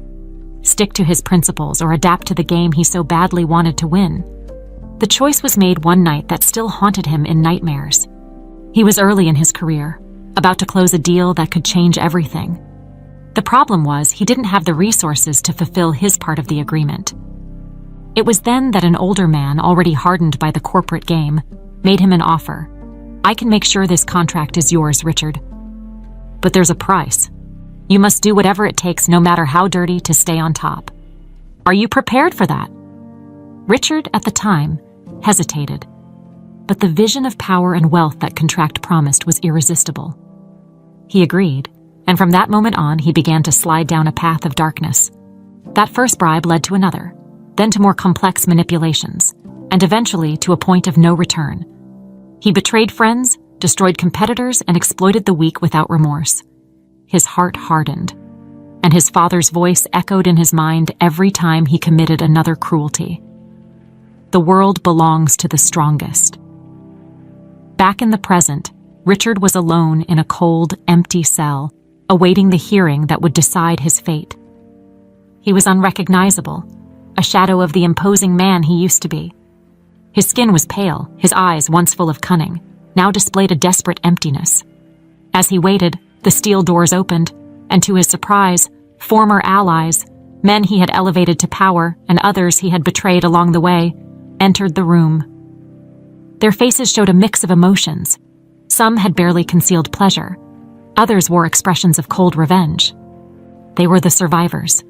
stick to his principles or adapt to the game he so badly wanted to win. The choice was made one night that still haunted him in nightmares. He was early in his career, about to close a deal that could change everything. The problem was he didn't have the resources to fulfill his part of the agreement. It was then that an older man, already hardened by the corporate game, made him an offer. "I can make sure this contract is yours, Richard. But there's a price. You must do whatever it takes, no matter how dirty, to stay on top. Are you prepared for that?" Richard, at the time, hesitated. But the vision of power and wealth that contract promised was irresistible. He agreed, and from that moment on, he began to slide down a path of darkness. That first bribe led to another, then to more complex manipulations, and eventually to a point of no return. He betrayed friends, destroyed competitors, and exploited the weak without remorse. His heart hardened, and his father's voice echoed in his mind every time he committed another cruelty. The world belongs to the strongest. Back in the present, Richard was alone in a cold, empty cell, awaiting the hearing that would decide his fate. He was unrecognizable, a shadow of the imposing man he used to be. His skin was pale, his eyes, once full of cunning, now displayed a desperate emptiness. As he waited, the steel doors opened, and to his surprise, former allies, men he had elevated to power and others he had betrayed along the way, entered the room. Their faces showed a mix of emotions. Some had barely concealed pleasure. Others wore expressions of cold revenge. They were the survivors,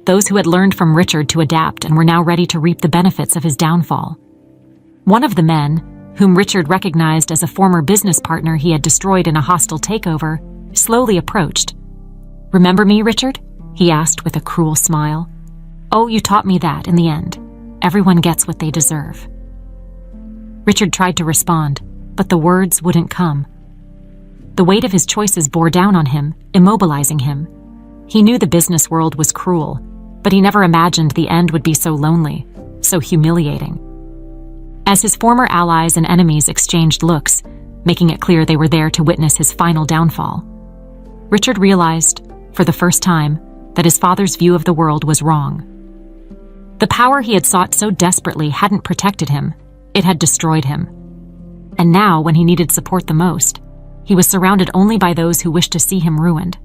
those who had learned from Richard to adapt and were now ready to reap the benefits of his downfall. One of the men, whom Richard recognized as a former business partner he had destroyed in a hostile takeover, slowly approached. "Remember me, Richard?" he asked with a cruel smile. "Oh, you taught me that in the end. Everyone gets what they deserve." Richard tried to respond, but the words wouldn't come. The weight of his choices bore down on him, immobilizing him. He knew the business world was cruel, but he never imagined the end would be so lonely, so humiliating. As his former allies and enemies exchanged looks, making it clear they were there to witness his final downfall, Richard realized, for the first time, that his father's view of the world was wrong. The power he had sought so desperately hadn't protected him, it had destroyed him. And now, when he needed support the most, he was surrounded only by those who wished to see him ruined.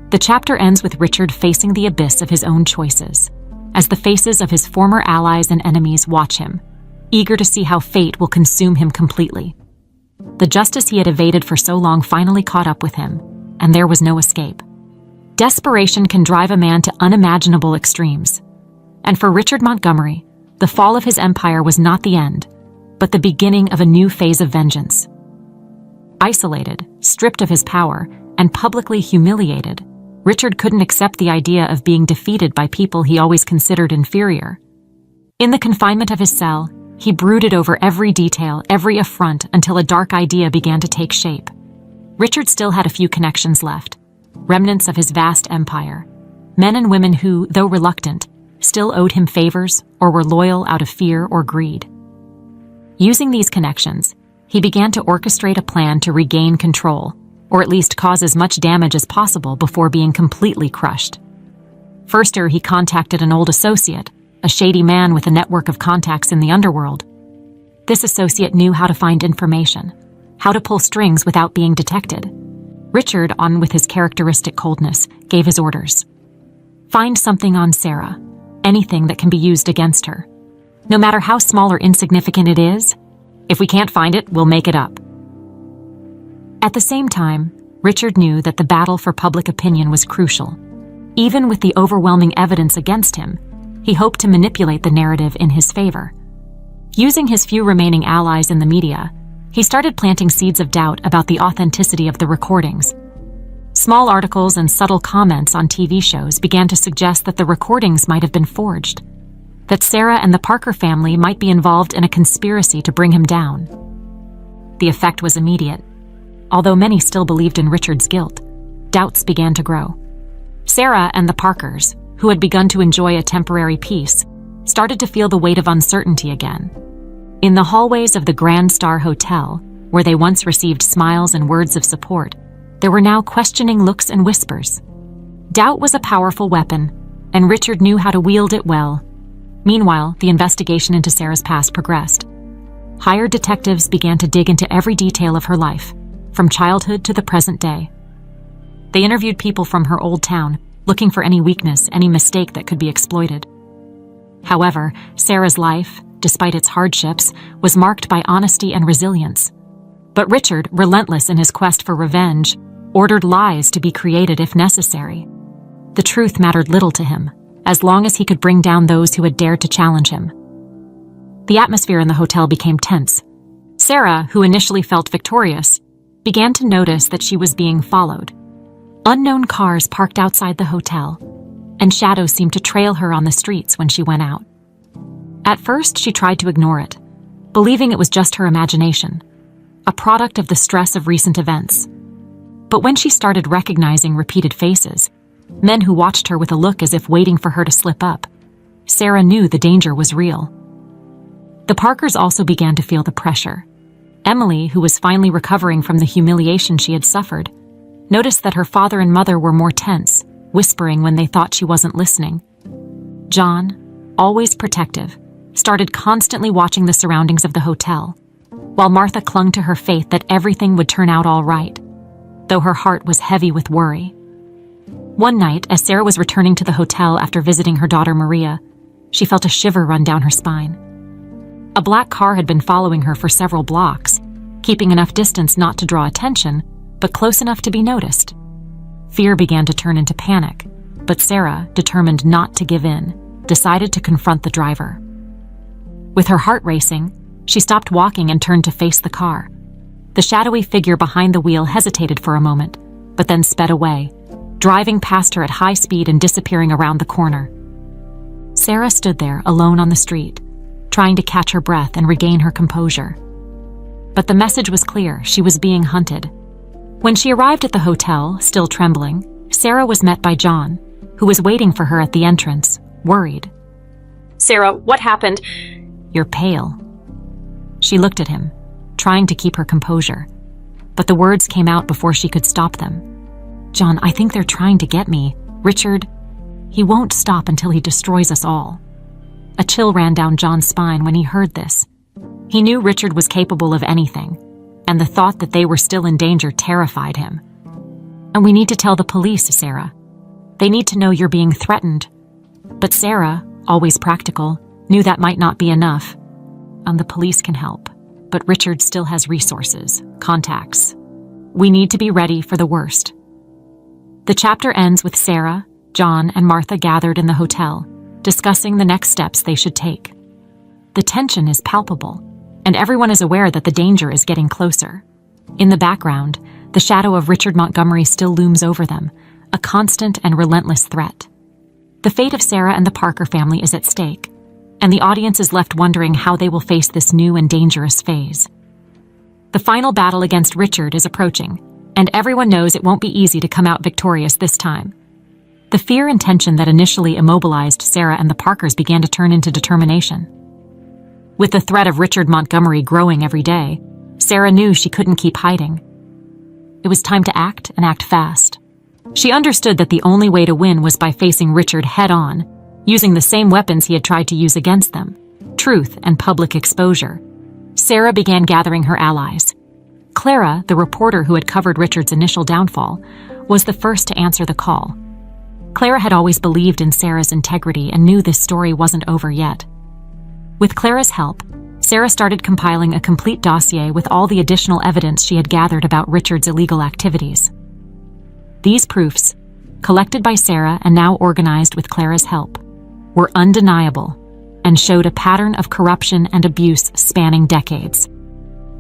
The chapter ends with Richard facing the abyss of his own choices, as the faces of his former allies and enemies watch him, eager to see how fate will consume him completely. The justice he had evaded for so long finally caught up with him, and there was no escape. Desperation can drive a man to unimaginable extremes. And for Richard Montgomery, the fall of his empire was not the end, but the beginning of a new phase of vengeance. Isolated, stripped of his power, and publicly humiliated, Richard couldn't accept the idea of being defeated by people he always considered inferior. In the confinement of his cell, he brooded over every detail, every affront, until a dark idea began to take shape. Richard still had a few connections left, remnants of his vast empire, men and women who, though reluctant, still owed him favors or were loyal out of fear or greed. Using these connections, he began to orchestrate a plan to regain control, or at least cause as much damage as possible before being completely crushed. First, he contacted an old associate, a shady man with a network of contacts in the underworld. This associate knew how to find information, how to pull strings without being detected. Richard, on with his characteristic coldness, gave his orders. Find something on Sarah, anything that can be used against her. No matter how small or insignificant it is, if we can't find it, we'll make it up. At the same time, Richard knew that the battle for public opinion was crucial. Even with the overwhelming evidence against him, he hoped to manipulate the narrative in his favor. Using his few remaining allies in the media, he started planting seeds of doubt about the authenticity of the recordings. Small articles and subtle comments on TV shows began to suggest that the recordings might have been forged, that Sarah and the Parker family might be involved in a conspiracy to bring him down. The effect was immediate. Although many still believed in Richard's guilt, doubts began to grow. Sarah and the Parkers, who had begun to enjoy a temporary peace, started to feel the weight of uncertainty again. In the hallways of the Grand Star Hotel, where they once received smiles and words of support, there were now questioning looks and whispers. Doubt was a powerful weapon, and Richard knew how to wield it well. Meanwhile, the investigation into Sarah's past progressed. Hired detectives began to dig into every detail of her life, from childhood to the present day. They interviewed people from her old town, looking for any weakness, any mistake that could be exploited. However, Sarah's life, despite its hardships, was marked by honesty and resilience. But Richard, relentless in his quest for revenge, ordered lies to be created if necessary. The truth mattered little to him, as long as he could bring down those who had dared to challenge him. The atmosphere in the hotel became tense. Sarah, who initially felt victorious, began to notice that she was being followed. Unknown cars parked outside the hotel, and shadows seemed to trail her on the streets when she went out. At first, she tried to ignore it, believing it was just her imagination, a product of the stress of recent events. But when she started recognizing repeated faces, men who watched her with a look as if waiting for her to slip up, Sarah knew the danger was real. The Parkers also began to feel the pressure. Emily, who was finally recovering from the humiliation she had suffered, noticed that her father and mother were more tense, whispering when they thought she wasn't listening. John, always protective, started constantly watching the surroundings of the hotel, while Martha clung to her faith that everything would turn out all right, though her heart was heavy with worry. One night, as Sarah was returning to the hotel after visiting her daughter Maria, she felt a shiver run down her spine. A black car had been following her for several blocks, keeping enough distance not to draw attention, but close enough to be noticed. Fear began to turn into panic, but Sarah, determined not to give in, decided to confront the driver. With her heart racing, she stopped walking and turned to face the car. The shadowy figure behind the wheel hesitated for a moment, but then sped away, driving past her at high speed and disappearing around the corner. Sarah stood there, alone on the street, trying to catch her breath and regain her composure. But the message was clear: she was being hunted. When she arrived at the hotel, still trembling, Sarah was met by John, who was waiting for her at the entrance, worried. "Sarah, what happened?" "You're pale." She looked at him, trying to keep her composure, but the words came out before she could stop them. "John, I think they're trying to get me. Richard, he won't stop until he destroys us all." A chill ran down John's spine when he heard this. He knew Richard was capable of anything, and the thought that they were still in danger terrified him. "And we need to tell the police, Sarah. They need to know you're being threatened." But Sarah, always practical, knew that might not be enough. "And the police can help, but Richard still has resources, contacts. We need to be ready for the worst." The chapter ends with Sarah, John, and Martha gathered in the hotel, discussing the next steps they should take. The tension is palpable, and everyone is aware that the danger is getting closer. In the background, the shadow of Richard Montgomery still looms over them, a constant and relentless threat. The fate of Sarah and the Parker family is at stake, and the audience is left wondering how they will face this new and dangerous phase. The final battle against Richard is approaching, and everyone knows it won't be easy to come out victorious this time. The fear and tension that initially immobilized Sarah and the Parkers began to turn into determination. With the threat of Richard Montgomery growing every day, Sarah knew she couldn't keep hiding. It was time to act and act fast. She understood that the only way to win was by facing Richard head-on, using the same weapons he had tried to use against them: truth and public exposure. Sarah began gathering her allies. Clara, the reporter who had covered Richard's initial downfall, was the first to answer the call. Clara had always believed in Sarah's integrity and knew this story wasn't over yet. With Clara's help, Sarah started compiling a complete dossier with all the additional evidence she had gathered about Richard's illegal activities. These proofs, collected by Sarah and now organized with Clara's help, were undeniable and showed a pattern of corruption and abuse spanning decades.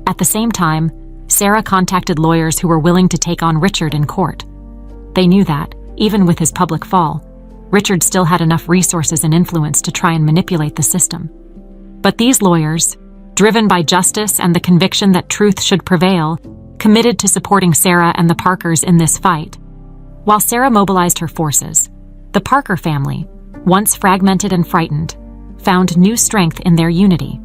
At the same time, Sarah contacted lawyers who were willing to take on Richard in court. They knew that, even with his public fall, Richard still had enough resources and influence to try and manipulate the system. But these lawyers, driven by justice and the conviction that truth should prevail, committed to supporting Sarah and the Parkers in this fight. While Sarah mobilized her forces, the Parker family, once fragmented and frightened, found new strength in their unity.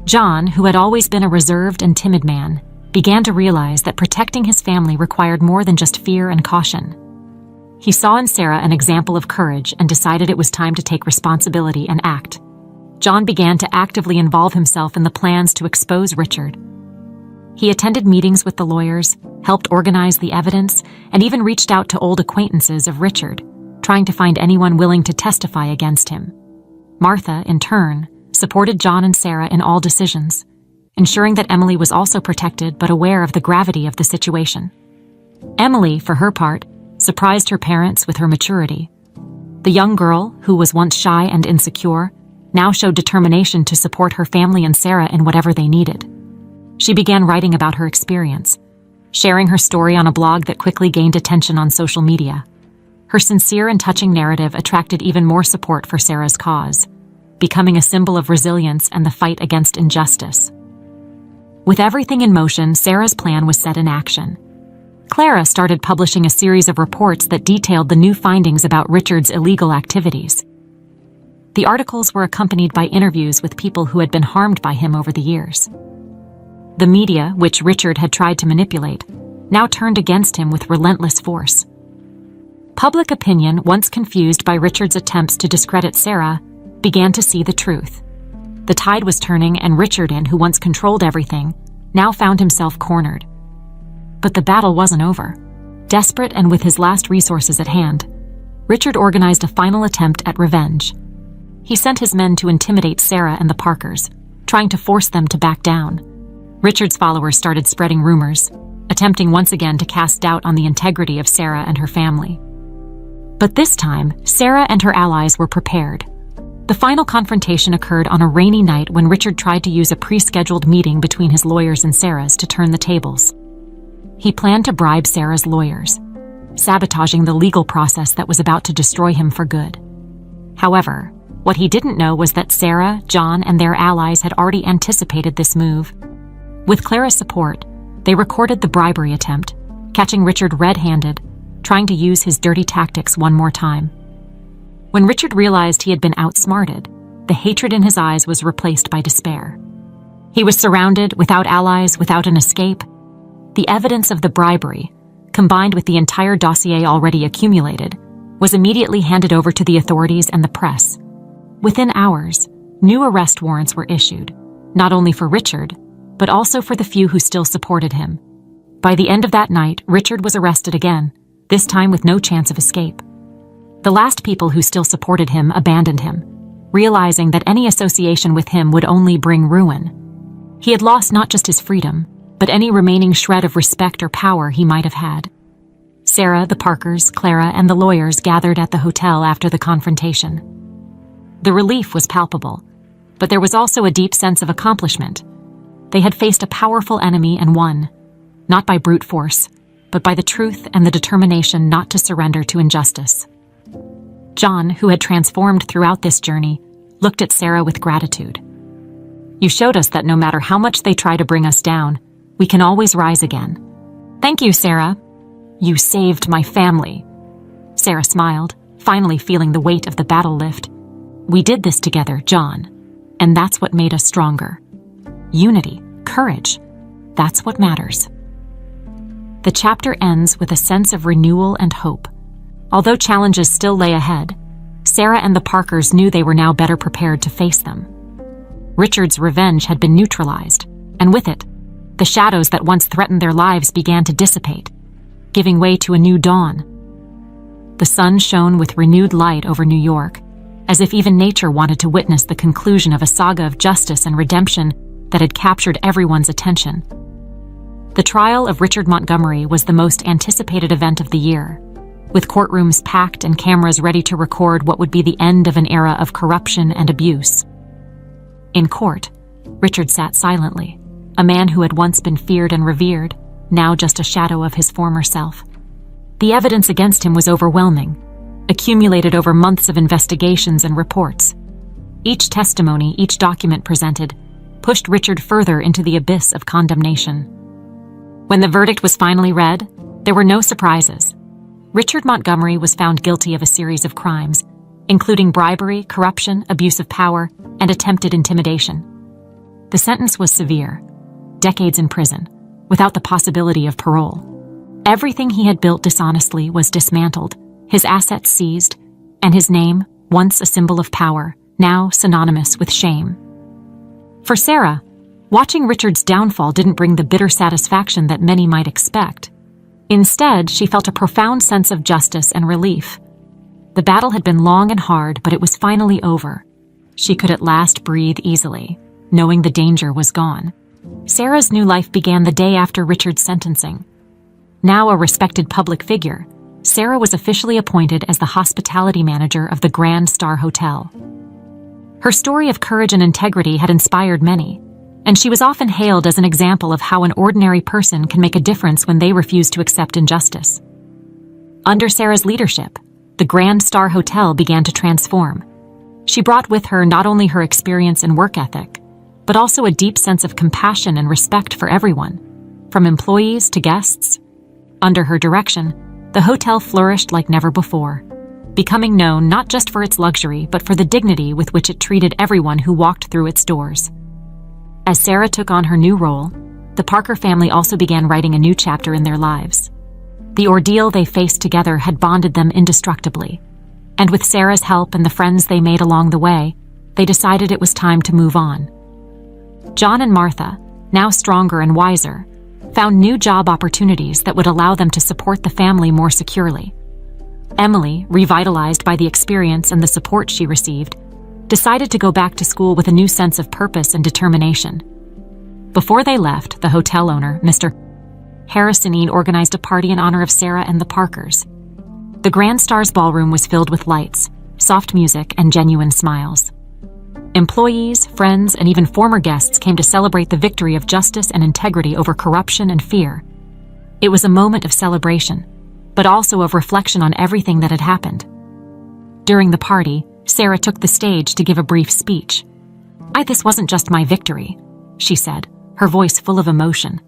John, who had always been a reserved and timid man, began to realize that protecting his family required more than just fear and caution. He saw in Sarah an example of courage and decided it was time to take responsibility and act. John began to actively involve himself in the plans to expose Richard. He attended meetings with the lawyers, helped organize the evidence, and even reached out to old acquaintances of Richard, trying to find anyone willing to testify against him. Martha, in turn, supported John and Sarah in all decisions, ensuring that Emily was also protected but aware of the gravity of the situation. Emily, for her part, surprised her parents with her maturity. The young girl, who was once shy and insecure, now showed determination to support her family and Sarah in whatever they needed. She began writing about her experience, sharing her story on a blog that quickly gained attention on social media. Her sincere and touching narrative attracted even more support for Sarah's cause, becoming a symbol of resilience and the fight against injustice. With everything in motion, Sarah's plan was set in action. Clara started publishing a series of reports that detailed the new findings about Richard's illegal activities. The articles were accompanied by interviews with people who had been harmed by him over the years. The media, which Richard had tried to manipulate, now turned against him with relentless force. Public opinion, once confused by Richard's attempts to discredit Sarah, began to see the truth. The tide was turning, and Richard, who once controlled everything, now found himself cornered. But the battle wasn't over. Desperate and with his last resources at hand, Richard organized a final attempt at revenge. He sent his men to intimidate Sarah and the Parkers, trying to force them to back down. Richard's followers started spreading rumors, attempting once again to cast doubt on the integrity of Sarah and her family. But this time, Sarah and her allies were prepared. The final confrontation occurred on a rainy night when Richard tried to use a pre-scheduled meeting between his lawyers and Sarah's to turn the tables. He planned to bribe Sarah's lawyers, sabotaging the legal process that was about to destroy him for good. However, what he didn't know was that Sarah, John, and their allies had already anticipated this move. With Clara's support, they recorded the bribery attempt, catching Richard red-handed, trying to use his dirty tactics one more time. When Richard realized he had been outsmarted, the hatred in his eyes was replaced by despair. He was surrounded, without allies, without an escape. The evidence of the bribery, combined with the entire dossier already accumulated, was immediately handed over to the authorities and the press. Within hours, new arrest warrants were issued, not only for Richard, but also for the few who still supported him. By the end of that night, Richard was arrested again, this time with no chance of escape. The last people who still supported him abandoned him, realizing that any association with him would only bring ruin. He had lost not just his freedom, but any remaining shred of respect or power he might have had. Sarah, the Parkers, Clara, and the lawyers gathered at the hotel after the confrontation. The relief was palpable, but there was also a deep sense of accomplishment. They had faced a powerful enemy and won, not by brute force, but by the truth and the determination not to surrender to injustice. John, who had transformed throughout this journey, looked at Sarah with gratitude. "You showed us that no matter how much they try to bring us down, we can always rise again." "Thank you, Sarah. You saved my family." Sarah smiled, finally feeling the weight of the battle lift. "We did this together, John, and that's what made us stronger. Unity, courage, that's what matters." The chapter ends with a sense of renewal and hope. Although challenges still lay ahead, Sarah and the Parkers knew they were now better prepared to face them. Richard's revenge had been neutralized, and with it, the shadows that once threatened their lives began to dissipate, giving way to a new dawn. The sun shone with renewed light over New York, as if even nature wanted to witness the conclusion of a saga of justice and redemption that had captured everyone's attention. The trial of Richard Montgomery was the most anticipated event of the year, with courtrooms packed and cameras ready to record what would be the end of an era of corruption and abuse. In court, Richard sat silently, a man who had once been feared and revered, now just a shadow of his former self. The evidence against him was overwhelming, accumulated over months of investigations and reports. Each testimony, each document presented, pushed Richard further into the abyss of condemnation. When the verdict was finally read, there were no surprises. Richard Montgomery was found guilty of a series of crimes, including bribery, corruption, abuse of power, and attempted intimidation. The sentence was severe, decades in prison, without the possibility of parole. Everything he had built dishonestly was dismantled, his assets seized, and his name, once a symbol of power, now synonymous with shame. For Sarah, watching Richard's downfall didn't bring the bitter satisfaction that many might expect. Instead, she felt a profound sense of justice and relief. The battle had been long and hard, but it was finally over. She could at last breathe easily, knowing the danger was gone. Sarah's new life began the day after Richard's sentencing. Now a respected public figure, Sarah was officially appointed as the hospitality manager of the Grand Star Hotel. Her story of courage and integrity had inspired many, and she was often hailed as an example of how an ordinary person can make a difference when they refuse to accept injustice. Under Sarah's leadership, the Grand Star Hotel began to transform. She brought with her not only her experience and work ethic, but also a deep sense of compassion and respect for everyone, from employees to guests. Under her direction, the hotel flourished like never before, becoming known not just for its luxury but for the dignity with which it treated everyone who walked through its doors. As Sarah took on her new role, the Parker family also began writing a new chapter in their lives. The ordeal they faced together had bonded them indestructibly, and with Sarah's help and the friends they made along the way, they decided it was time to move on. John and Martha, now stronger and wiser, found new job opportunities that would allow them to support the family more securely. Emily, revitalized by the experience and the support she received, decided to go back to school with a new sense of purpose and determination. Before they left, the hotel owner, Mr. Harrisonine, organized a party in honor of Sarah and the Parkers. The Grand Star's ballroom was filled with lights, soft music, and genuine smiles. Employees, friends, and even former guests came to celebrate the victory of justice and integrity over corruption and fear. It was a moment of celebration, but also of reflection on everything that had happened. During the party, Sarah took the stage to give a brief speech. This wasn't just my victory," she said, her voice full of emotion.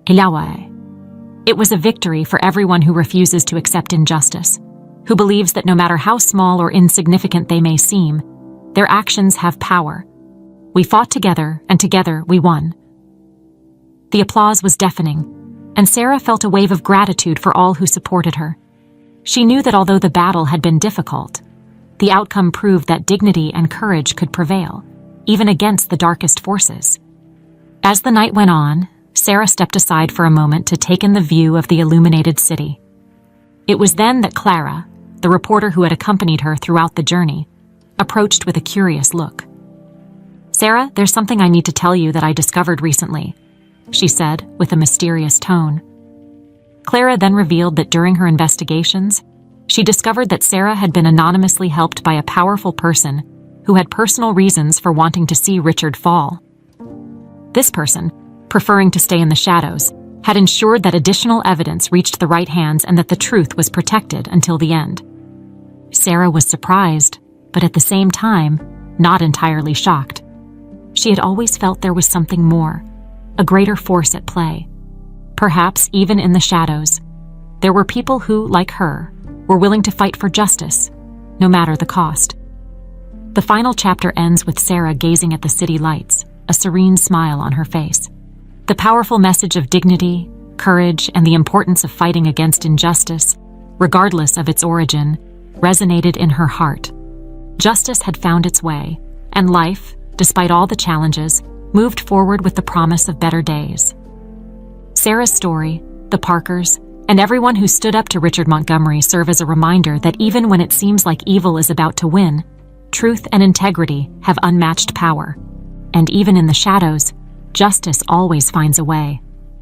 It was a victory for everyone who refuses to accept injustice, who believes that no matter how small or insignificant they may seem, their actions have power. We fought together, and together we won. The applause was deafening, and Sarah felt a wave of gratitude for all who supported her. She knew that although the battle had been difficult, the outcome proved that dignity and courage could prevail, even against the darkest forces. As the night went on, Sarah stepped aside for a moment to take in the view of the illuminated city. It was then that Clara, the reporter who had accompanied her throughout the journey, approached with a curious look. "Sarah, there's something I need to tell you that I discovered recently," she said with a mysterious tone. Clara then revealed that during her investigations, she discovered that Sarah had been anonymously helped by a powerful person who had personal reasons for wanting to see Richard fall. This person, preferring to stay in the shadows, had ensured that additional evidence reached the right hands and that the truth was protected until the end. Sarah was surprised, but at the same time, not entirely shocked. She had always felt there was something more, a greater force at play. Perhaps even in the shadows, there were people who, like her, were willing to fight for justice, no matter the cost. The final chapter ends with Sarah gazing at the city lights, a serene smile on her face. The powerful message of dignity, courage, and the importance of fighting against injustice, regardless of its origin, resonated in her heart. Justice had found its way, and life, despite all the challenges, moved forward with the promise of better days. Sarah's story, the Parkers, and everyone who stood up to Richard Montgomery serve as a reminder that even when it seems like evil is about to win, truth and integrity have unmatched power. And even in the shadows, justice always finds a way.